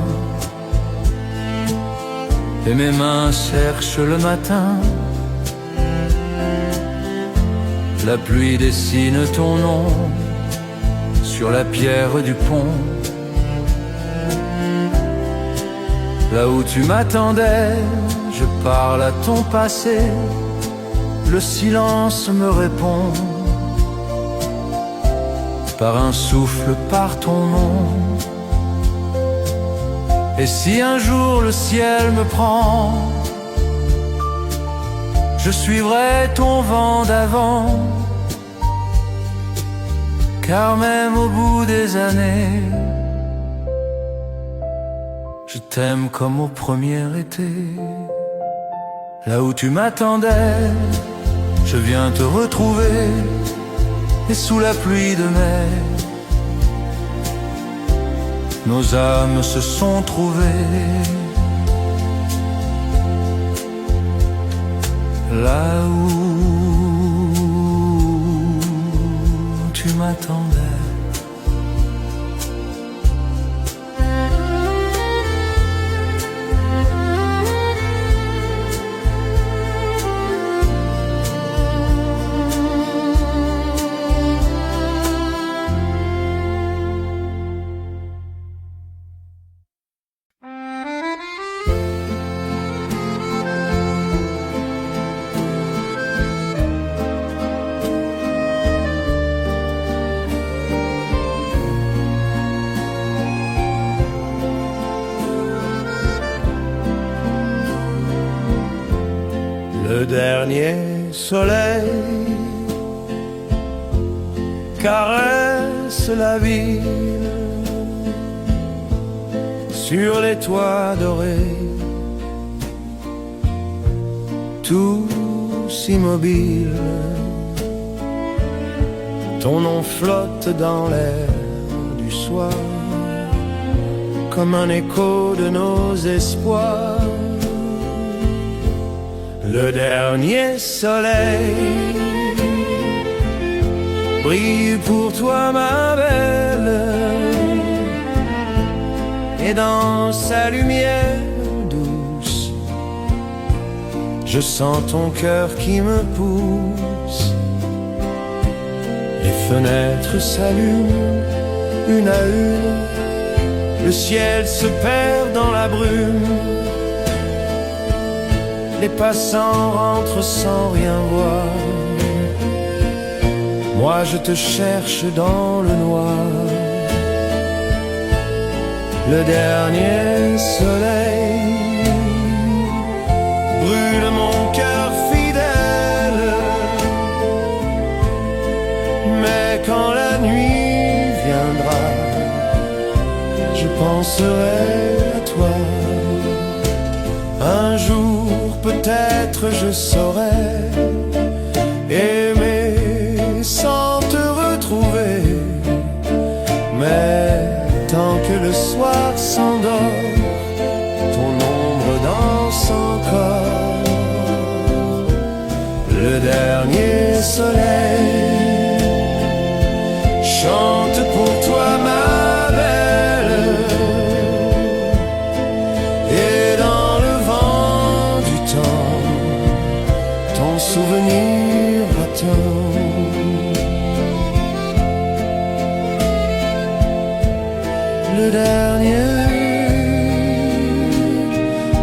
et mes mains cherchent le matin. La pluie dessine ton nom sur la pierre du pont. Là où tu m'attendais, je parle à ton passé, le silence me répond. Par un souffle, par ton nom. Et si un jour le ciel me prend, je suivrai ton vent d'avant. Car même au bout des années, je t'aime comme au premier été. Là où tu m'attendais, je viens te retrouver. Et sous la pluie de mai, nos âmes se sont trouvées. Là où tu m'attendais. Le dernier soleil caresse la ville sur les toits dorés, tous immobiles. Ton nom flotte dans l'air du soir, comme un écho de nos espoirs. Le dernier soleil brille pour toi, ma belle, et dans sa lumière douce, je sens ton cœur qui me pousse. Les fenêtres s'allument une à une, le ciel se perd dans la brume, les passants rentrent sans rien voir. Moi je te cherche dans le noir. Le dernier soleil brûle mon cœur fidèle, mais quand la nuit viendra, je penserai à toi. Un jour peut-être je saurai aimer sans te retrouver, mais tant que le soir s'endort, ton ombre danse encore. Le dernier soleil chante pour toi, ma belle, et dans le vent du temps, ton souvenir attend. Le dernier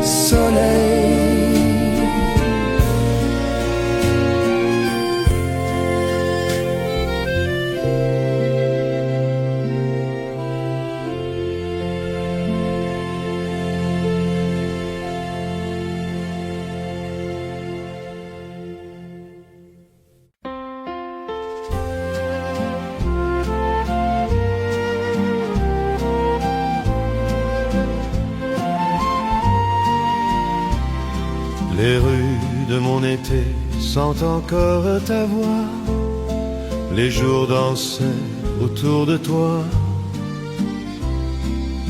soleil. Les rues de mon été sentent encore ta voix. Les jours dansaient autour de toi.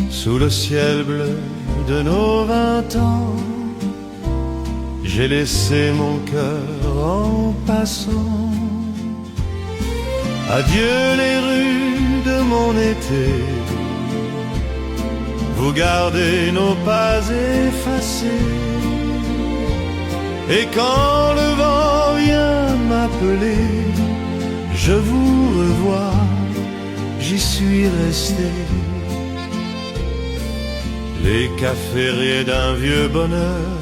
Sous le ciel bleu de nos 20 ans, j'ai laissé mon cœur en passant. Adieu les rues de mon été, vous gardez nos pas effacés. Et quand le vent vient m'appeler, je vous revois, j'y suis resté. Les cafés raies d'un vieux bonheur,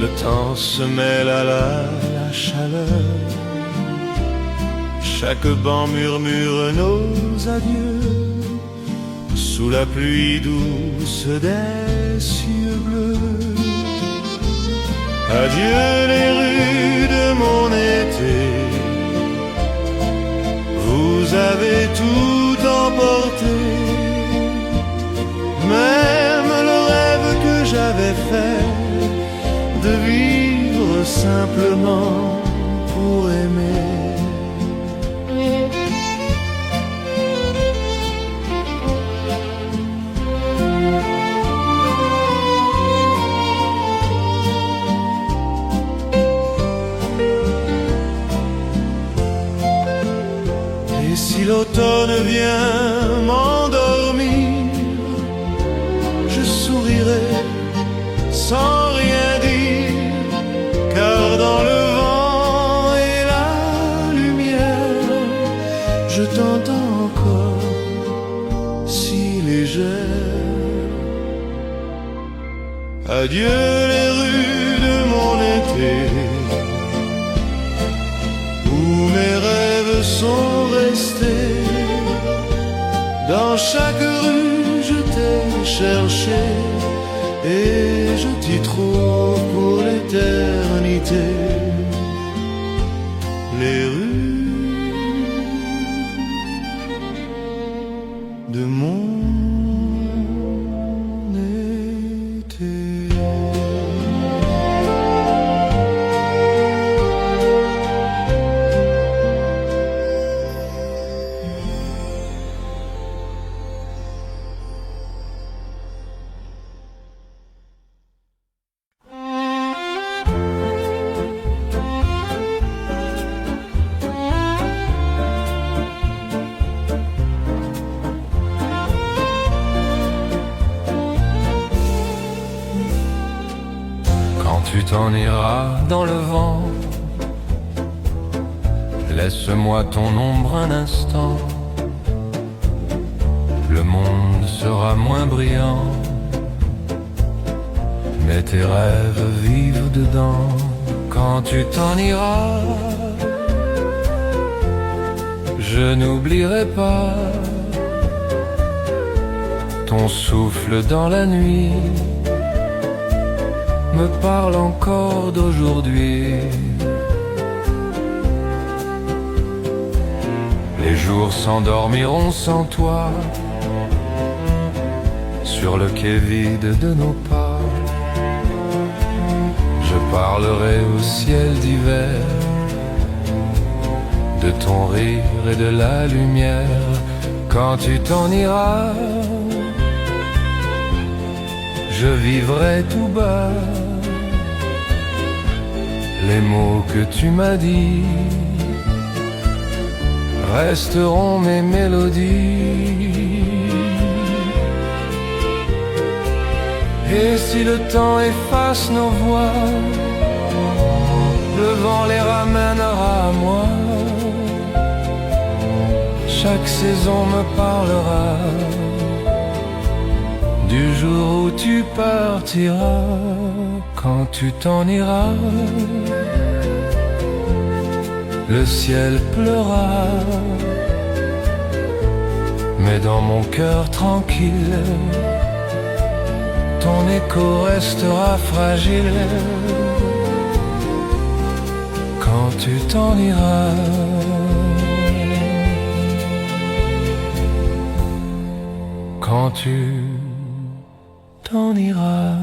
le temps se mêle à la chaleur. Chaque banc murmure nos adieux, sous la pluie douce des cieux bleus. Adieu les rues de mon été, vous avez tout emporté, même le rêve que j'avais fait de vivre simplement pour aimer. Si l'automne vient m'endormir, je sourirai sans rien dire, car dans le vent et la lumière, je t'entends encore si légère. Adieu les rues de mon été, où mes rêves sont restés. Dans chaque rue je t'ai cherché, et je t'y trouve pour l'été. l'éternité. Les rues de mon été. Tu t'en iras dans le vent. Laisse-moi ton ombre un instant. Le monde sera moins brillant, mais tes rêves vivent dedans. Quand tu t'en iras, je n'oublierai pas ton souffle dans la nuit. Me parle encore d'aujourd'hui. Les jours s'endormiront sans toi sur le quai vide de nos pas. Je parlerai au ciel d'hiver de ton rire et de la lumière. Quand tu t'en iras, je vivrai tout bas les mots que tu m'as dit resteront mes mélodies. Et si le temps efface nos voix, le vent les ramènera à moi. Chaque saison me parlera du jour où tu partiras. Quand tu t'en iras, le ciel pleura, mais dans mon cœur tranquille, ton écho restera fragile. Quand tu t'en iras, quand tu t'en iras.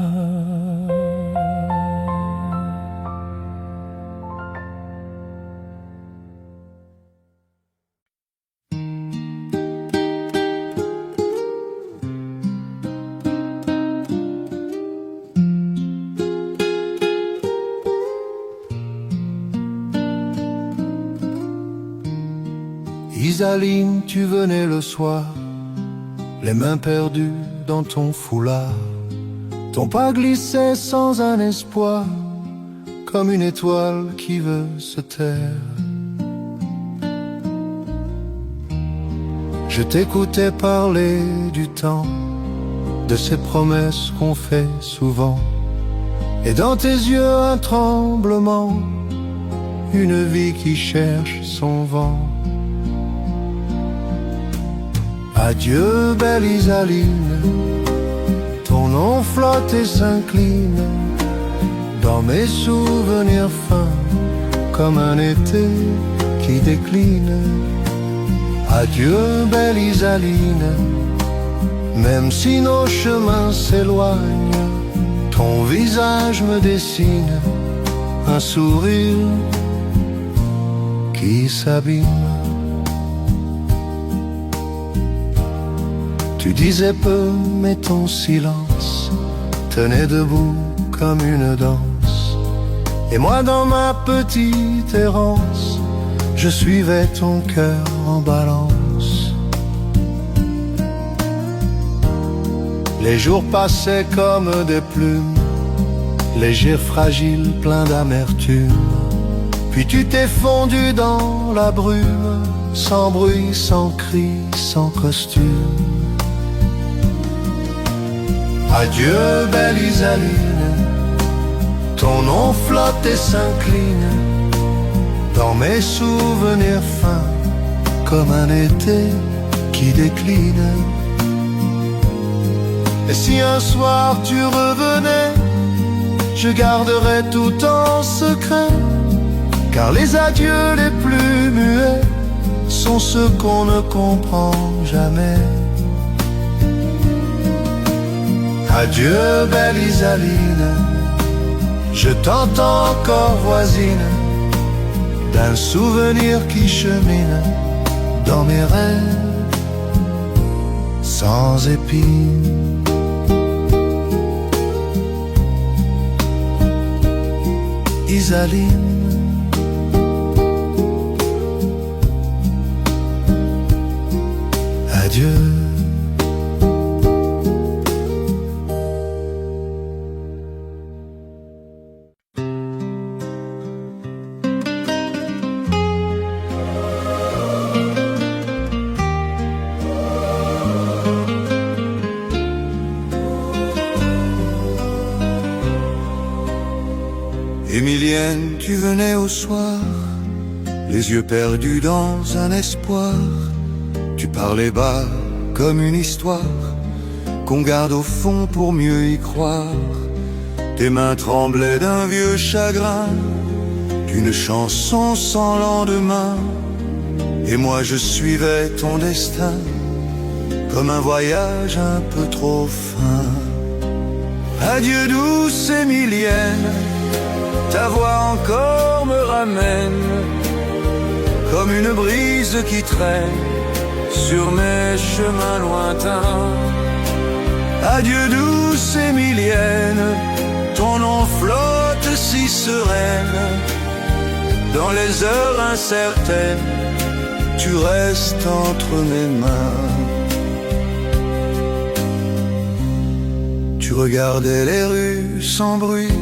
Isaline, tu venais le soir, les mains perdues dans ton foulard. Ton pas glissait sans un espoir, comme une étoile qui veut se taire. Je t'écoutais parler du temps, de ces promesses qu'on fait souvent, et dans tes yeux un tremblement, une vie qui cherche son vent. Adieu belle Isaline, ton nom flotte et s'incline dans mes souvenirs fins, comme un été qui décline. Adieu belle Isaline, même si nos chemins s'éloignent, ton visage me dessine un sourire qui s'abîme. Tu disais peu, mais ton silence tenait debout comme une danse. Et moi dans ma petite errance, je suivais ton cœur en balance. Les jours passaient comme des plumes, légers, fragiles, pleins d'amertume. Puis tu t'es fondu dans la brume, sans bruit, sans cri, sans costume. Adieu belle Isaline, ton nom flotte et s'incline dans mes souvenirs fins, comme un été qui décline. Et si un soir tu revenais, je garderai tout en secret, car les adieux les plus muets sont ceux qu'on ne comprend jamais. Adieu belle Isaline, je t'entends encore voisine d'un souvenir qui chemine dans mes rêves sans épines. Isaline, adieu. Émilienne, tu venais au soir, les yeux perdus dans un espoir. Tu parlais bas comme une histoire qu'on garde au fond pour mieux y croire. Tes mains tremblaient d'un vieux chagrin, d'une chanson sans lendemain. Et moi je suivais ton destin comme un voyage un peu trop fin. Adieu douce Émilienne, ta voix encore me ramène comme une brise qui traîne sur mes chemins lointains. Adieu douce Émilienne, ton nom flotte si sereine. Dans les heures incertaines, tu restes entre mes mains. Tu regardais les rues sans bruit,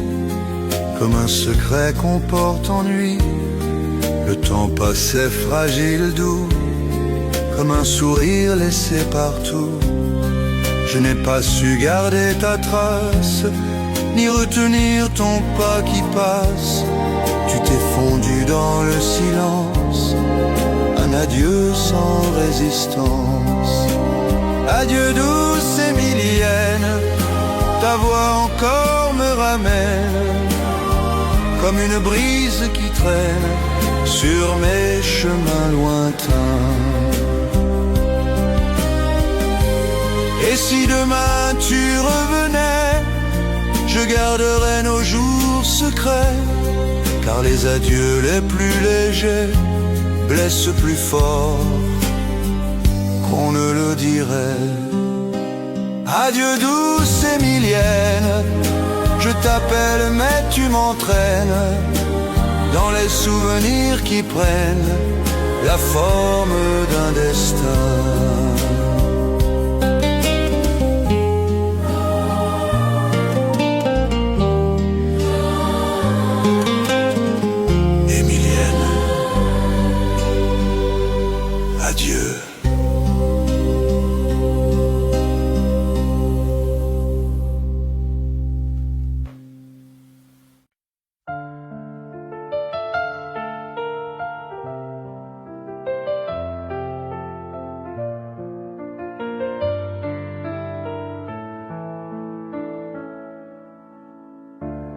comme un secret qu'on porte en nuit. Le temps passait fragile, doux, comme un sourire laissé partout. Je n'ai pas su garder ta trace, ni retenir ton pas qui passe. Tu t'es fondu dans le silence, un adieu sans résistance. Adieu douce Émilienne, ta voix encore me ramène comme une brise qui traîne sur mes chemins lointains. Et si demain tu revenais, je garderais nos jours secrets, car les adieux les plus légers blessent plus fort qu'on ne le dirait. Adieu douce Émilienne, je t'appelle mais tu m'entraînes dans les souvenirs qui prennent la forme d'un destin. Émilienne, adieu.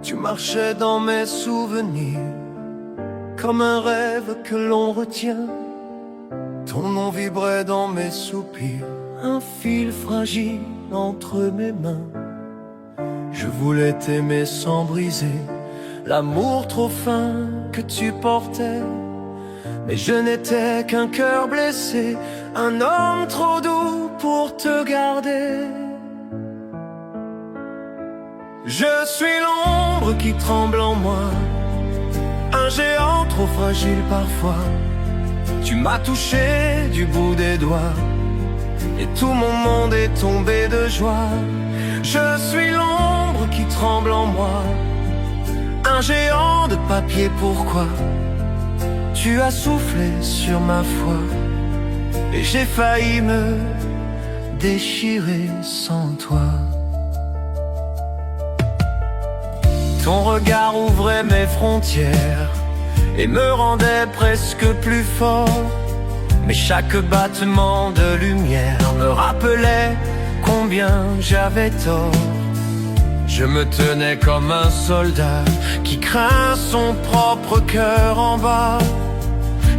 Tu marchais dans mes souvenirs comme un rêve que l'on retient. Ton nom vibrait dans mes soupirs, un fil fragile entre mes mains. Je voulais t'aimer sans briser l'amour trop fin que tu portais, mais je n'étais qu'un cœur blessé, un homme trop doux pour te garder. Je suis l'ombre qui tremble en moi, un géant trop fragile parfois. Tu m'as touché du bout des doigts, et tout mon monde est tombé de joie. Je suis l'ombre qui tremble en moi, un géant de papier, pourquoi? Tu as soufflé sur ma foi, et j'ai failli me déchirer sans toi. Ton regard ouvrait mes frontières et me rendait presque plus fort. Mais chaque battement de lumière me rappelait combien j'avais tort. Je me tenais comme un soldat qui craint son propre cœur en bas.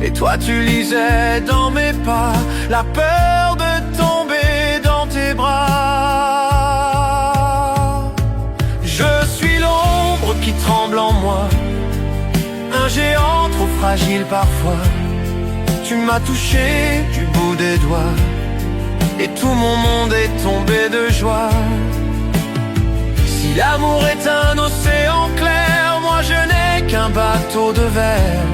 Et toi tu lisais dans mes pas la peur de tomber dans tes bras. Je suis l'ombre qui tremble en moi, un géant trop fragile parfois. Tu m'as touché du bout des doigts et tout mon monde est tombé de joie. Si l'amour est un océan clair, moi je n'ai qu'un bateau de verre.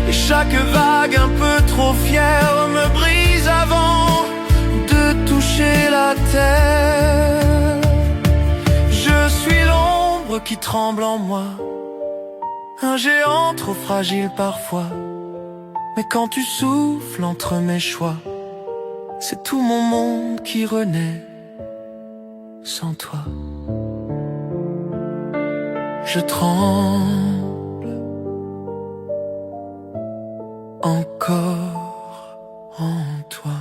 Et chaque vague un peu trop fière me brise avant de toucher la terre. Je suis l'ombre qui tremble en moi, un géant trop fragile parfois. Mais quand tu souffles entre mes choix, c'est tout mon monde qui renaît sans toi. Je tremble encore en toi.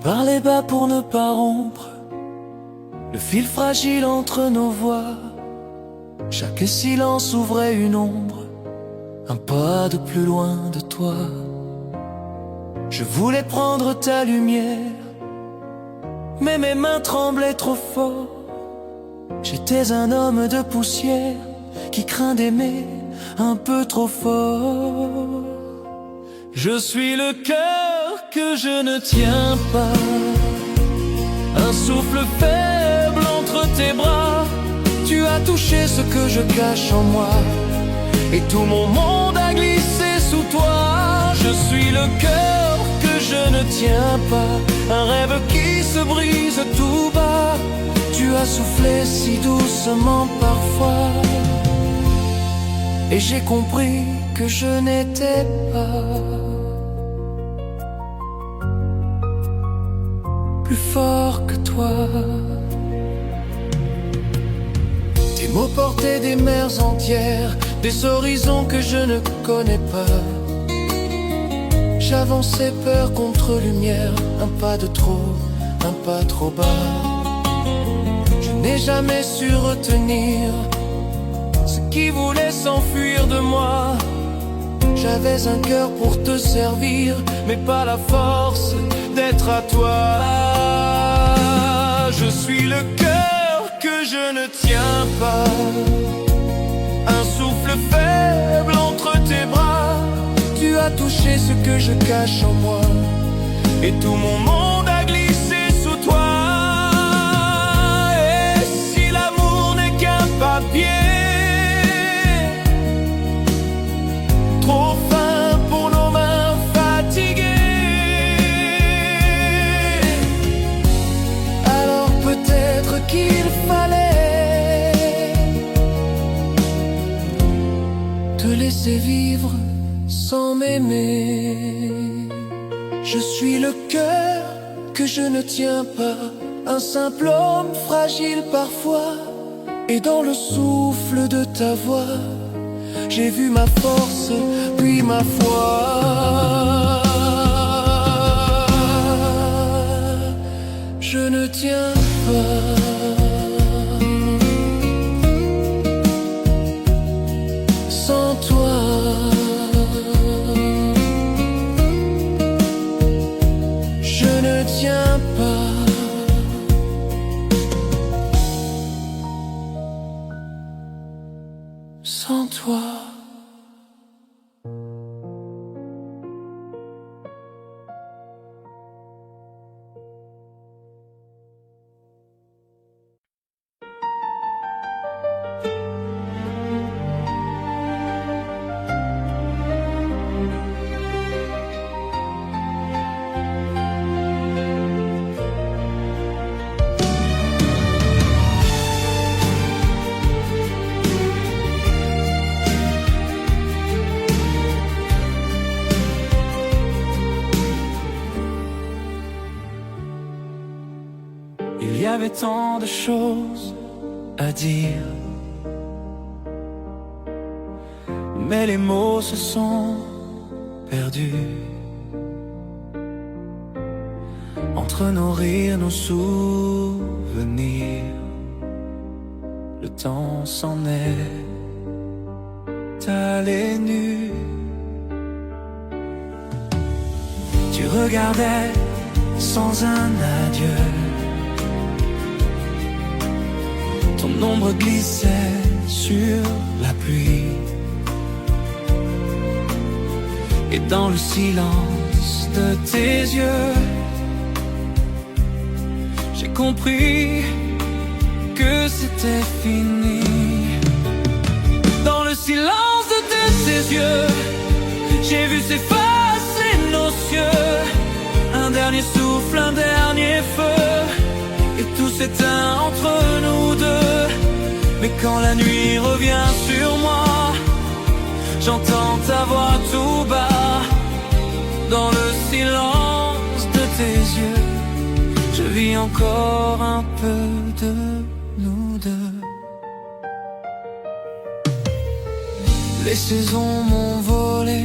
Parlais bas pour ne pas rompre le fil fragile entre nos voix. Chaque silence ouvrait une ombre, un pas de plus loin de toi. Je voulais prendre ta lumière, mais mes mains tremblaient trop fort. J'étais un homme de poussière qui craint d'aimer un peu trop fort. Je suis le cœur que je ne tiens pas, un souffle faible entre tes bras. Tu as touché ce que je cache en moi, et tout mon monde a glissé sous toi. Je suis le cœur que je ne tiens pas, un rêve qui se brise tout bas. Tu as soufflé si doucement parfois, et j'ai compris que je n'étais pas plus fort que toi. Tes mots portaient des mers entières, des horizons que je ne connais pas. J'avançais peur contre lumière, un pas de trop, un pas trop bas. Je n'ai jamais su retenir ce qui voulait s'enfuir de moi. J'avais un cœur pour te servir, mais pas la force d'être à toi. Je suis le cœur que je ne tiens pas, un souffle faible entre tes bras. Tu as touché ce que je cache en moi, et tout mon monde a glissé sous toi. Et si l'amour n'est qu'un papier trop fin pour nos mains fatiguées, alors peut-être qu'il fallait te laisser vivre sans m'aimer. Je suis le cœur que je ne tiens pas, un simple homme fragile parfois, et dans le souffle de ta voix, j'ai vu ma force, puis ma foi. Je ne tiens pas sans toi. Je ne tiens pas sans toi. y avait tant de choses à dire, mais les mots se sont perdus entre nos rires, nos souvenirs. Le temps s'en est allé nu. Tu regardais sans un adieu, ton ombre glissait sur la pluie, et dans le silence de tes yeux, j'ai compris que c'était fini. Dans le silence de tes yeux, j'ai vu s'effacer nos cieux. Un dernier souffle, un dernier feu, et tout s'éteint entre nous deux. Mais quand la nuit revient sur moi, j'entends ta voix tout bas. Dans le silence de tes yeux, je vis encore un peu de nous deux. Les saisons m'ont volé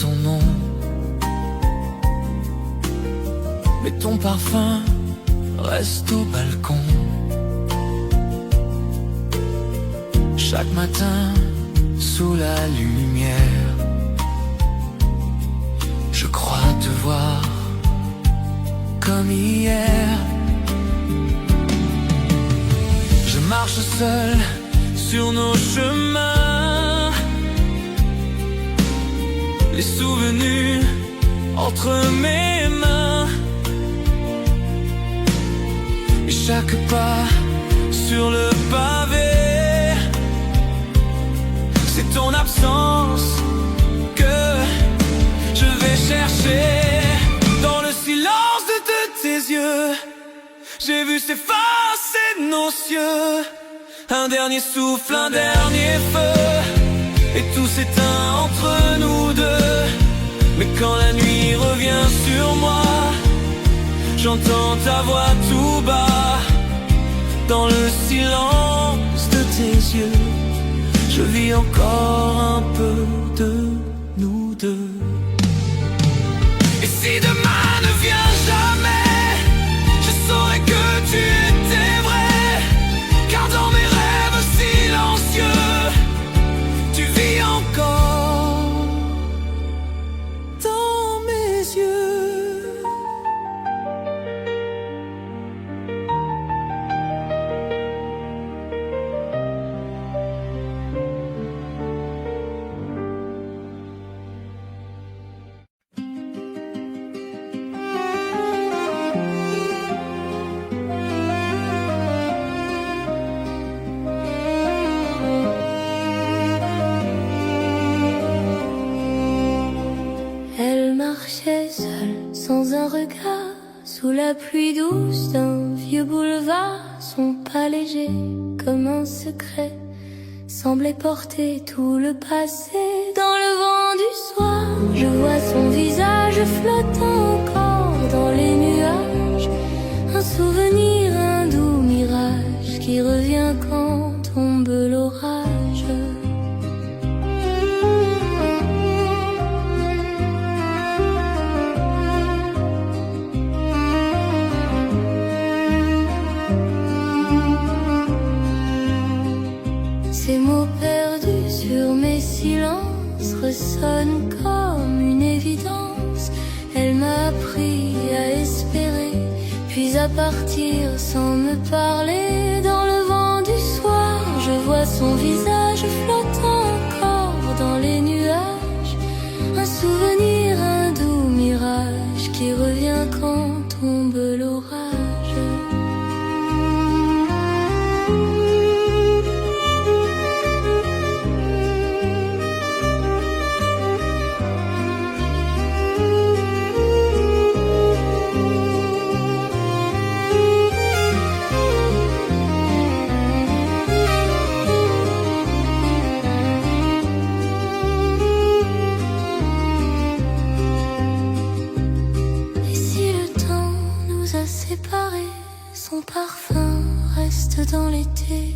ton nom, mais ton parfum reste au balcon. Chaque matin, sous la lumière, je crois te voir comme hier. Je marche seul sur nos chemins, les souvenirs entre mes mains, et chaque pas sur le pavé, c'est ton absence que je vais chercher. Dans le silence de tes yeux, j'ai vu s'effacer nos cieux. Un dernier souffle, un dernier feu, et tout s'éteint entre nous deux. Mais quand la nuit revient sur moi, j'entends ta voix tout bas. Dans le silence de tes yeux, je vis encore un peu de nous deux. Et si demain ne vient jamais, je saurai que tu étais vrai. Car dans mes rêves silencieux, tu vis encore dans mes yeux. Sans un regard, sous la pluie douce d'un vieux boulevard, son pas léger comme un secret semblait porter tout le passé. Dans le vent du soir, je vois son visage flottant encore dans les nuages. Un souvenir, un doux mirage qui revient quand tombe l'orage. Ces mots perdus sur mes silences ressonnent comme une évidence. Elle m'a appris à espérer, puis à partir sans me parler. Dans le vent du soir, je vois son visage flottant encore dans les nuages. Un souvenir, un doux mirage qui revient quand tombe l'orage. Et si le Son parfum reste dans l'été,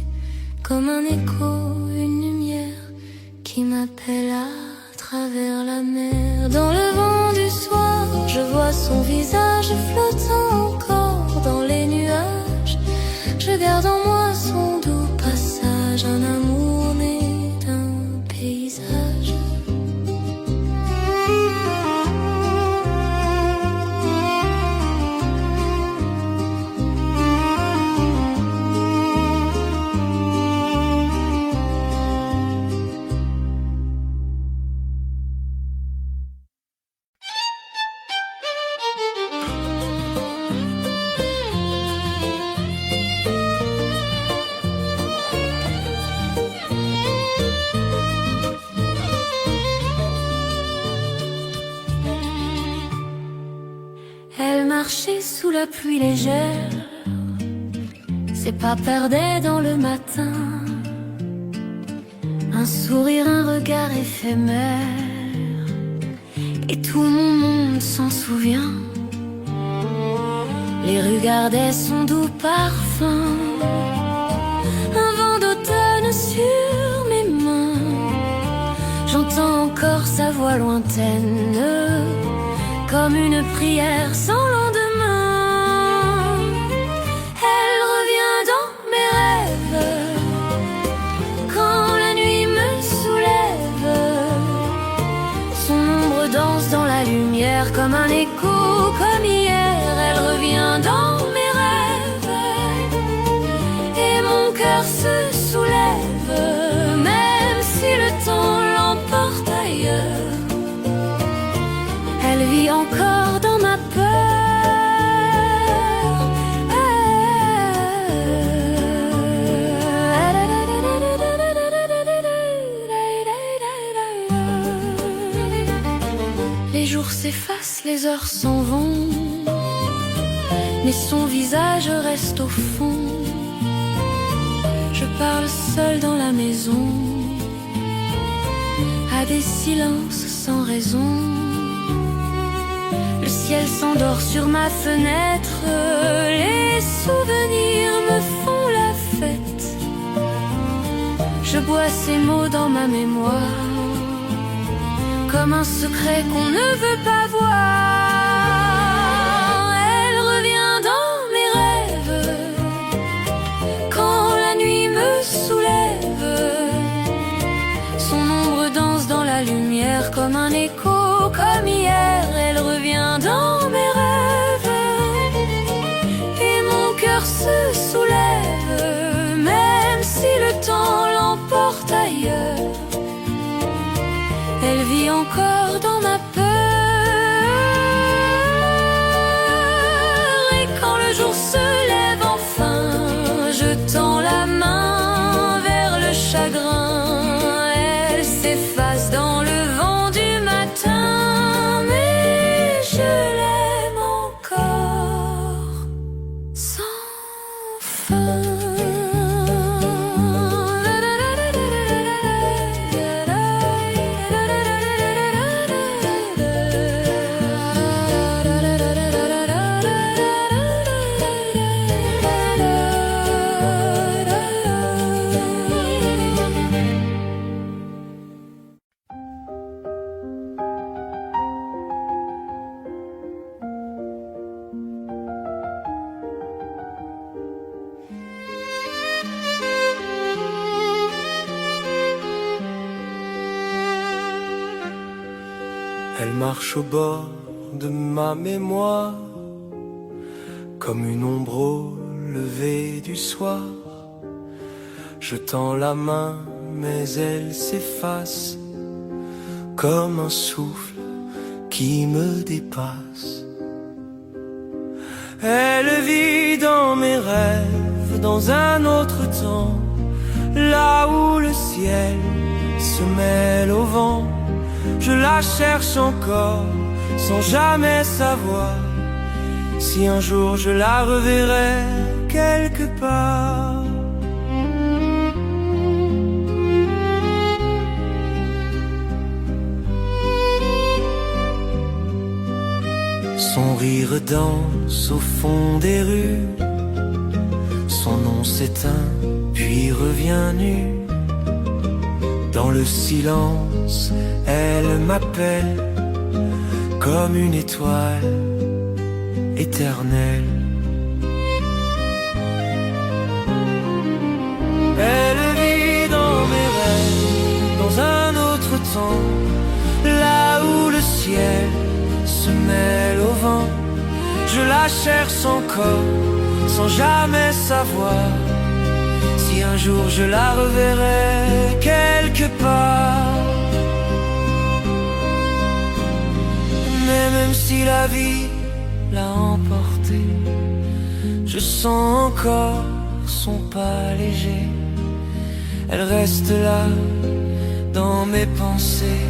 comme un écho, une lumière qui m'appelle à travers la mer. Dans le vent du soir, je vois son visage flottant encore dans les nuages. Je garde en moi son doux passage, un amour né d'un paysage. Marcher sous la pluie légère, ses pas perdaient dans le matin, un sourire, un regard éphémère, et tout mon monde s'en souvient. Les rues gardaient son doux parfum, un vent d'automne sur mes mains. J'entends encore sa voix lointaine, comme une prière sans lendemain. Elle revient dans mes rêves, quand la nuit me soulève. Son ombre danse dans la lumière, comme un écho, comme hier. Elle revient dans mes rêves, et mon cœur se soulève, même si le temps l'emporte ailleurs. Elle vit encore dans ma peur. Les jours s'effacent, les heures s'en vont, mais son visage reste au fond. Je parle seul dans la maison, à des silences sans raison. Le ciel s'endort sur ma fenêtre, les souvenirs me font la fête. Je bois ces mots dans ma mémoire, comme un secret qu'on ne veut pas voir. Elle revient dans mes rêves, quand la nuit me soulève. Son ombre danse dans la lumière, comme un écho, comme hier. Elle revient dans mes rêves, et mon cœur se soulève, même si le temps l'emporte ailleurs. Elle vit encore dans ma peur. Et quand le jour se lève enfin, je tends la main vers le chagrin. Elle s'efface dans le vent du matin, mais je l'aime encore sans fin. Elle marche au bord de ma mémoire, comme une ombre au lever du soir. Je tends la main, mais elle s'efface, comme un souffle qui me dépasse. Elle vit dans mes rêves, dans un autre temps, là où le ciel se mêle au vent. Je la cherche encore, sans jamais savoir si un jour je la reverrai quelque part. Son rire danse au fond des rues, son nom s'éteint, puis revient nu. Dans le silence, elle m'appelle comme une étoile éternelle. Elle vit dans mes rêves, dans un autre temps, là où le ciel se mêle au vent. Je la cherche encore, sans jamais savoir si un jour je la reverrai quelque part. Mais même si la vie l'a emportée, je sens encore son pas léger. Elle reste là, dans mes pensées,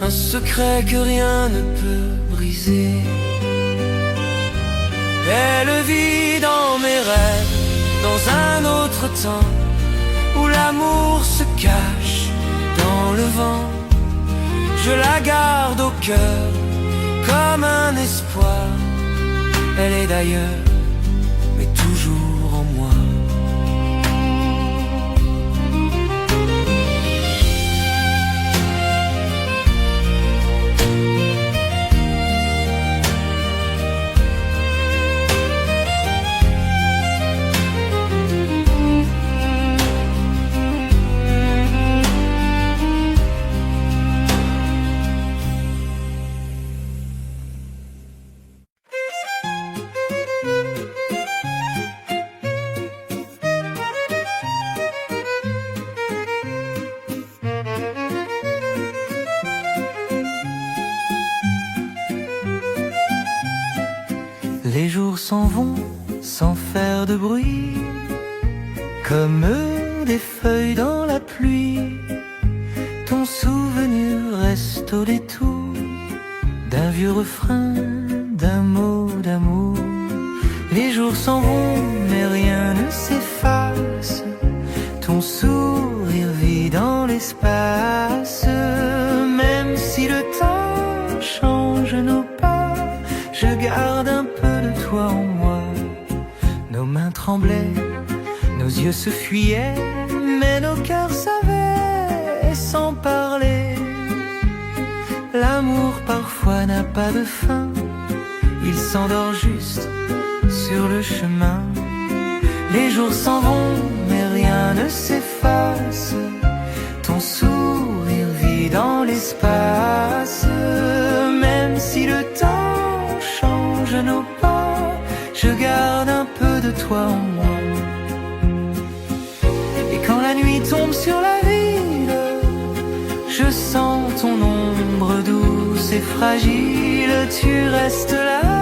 un secret que rien ne peut briser. Elle vit dans mes rêves, dans un autre temps, où l'amour se cache dans le vent. Je la garde au cœur, comme un espoir. Elle est d'ailleurs, mais toujours en moi. Les jours s'en vont sans faire de bruit, comme des feuilles dans la pluie. Ton souvenir reste au détour d'un vieux refrain, d'un mot d'amour. Les jours s'en vont mais rien ne s'efface. Ton sourire vit dans l'espace. Même si le temps change nos pas, je garde un peu de toi en moi. Nos mains tremblaient, nos yeux se fuyaient, mais nos cœurs savaient sans parler. L'amour parfois n'a pas de fin, il s'endort juste sur le chemin. Les jours s'en vont, mais rien ne s'efface. Ton sourire vit dans l'espace. Même si le temps change nos pas, je garde un peu de toi en moi. Et quand la nuit tombe sur la ville, je sens ton ombre douce et fragile. Tu restes là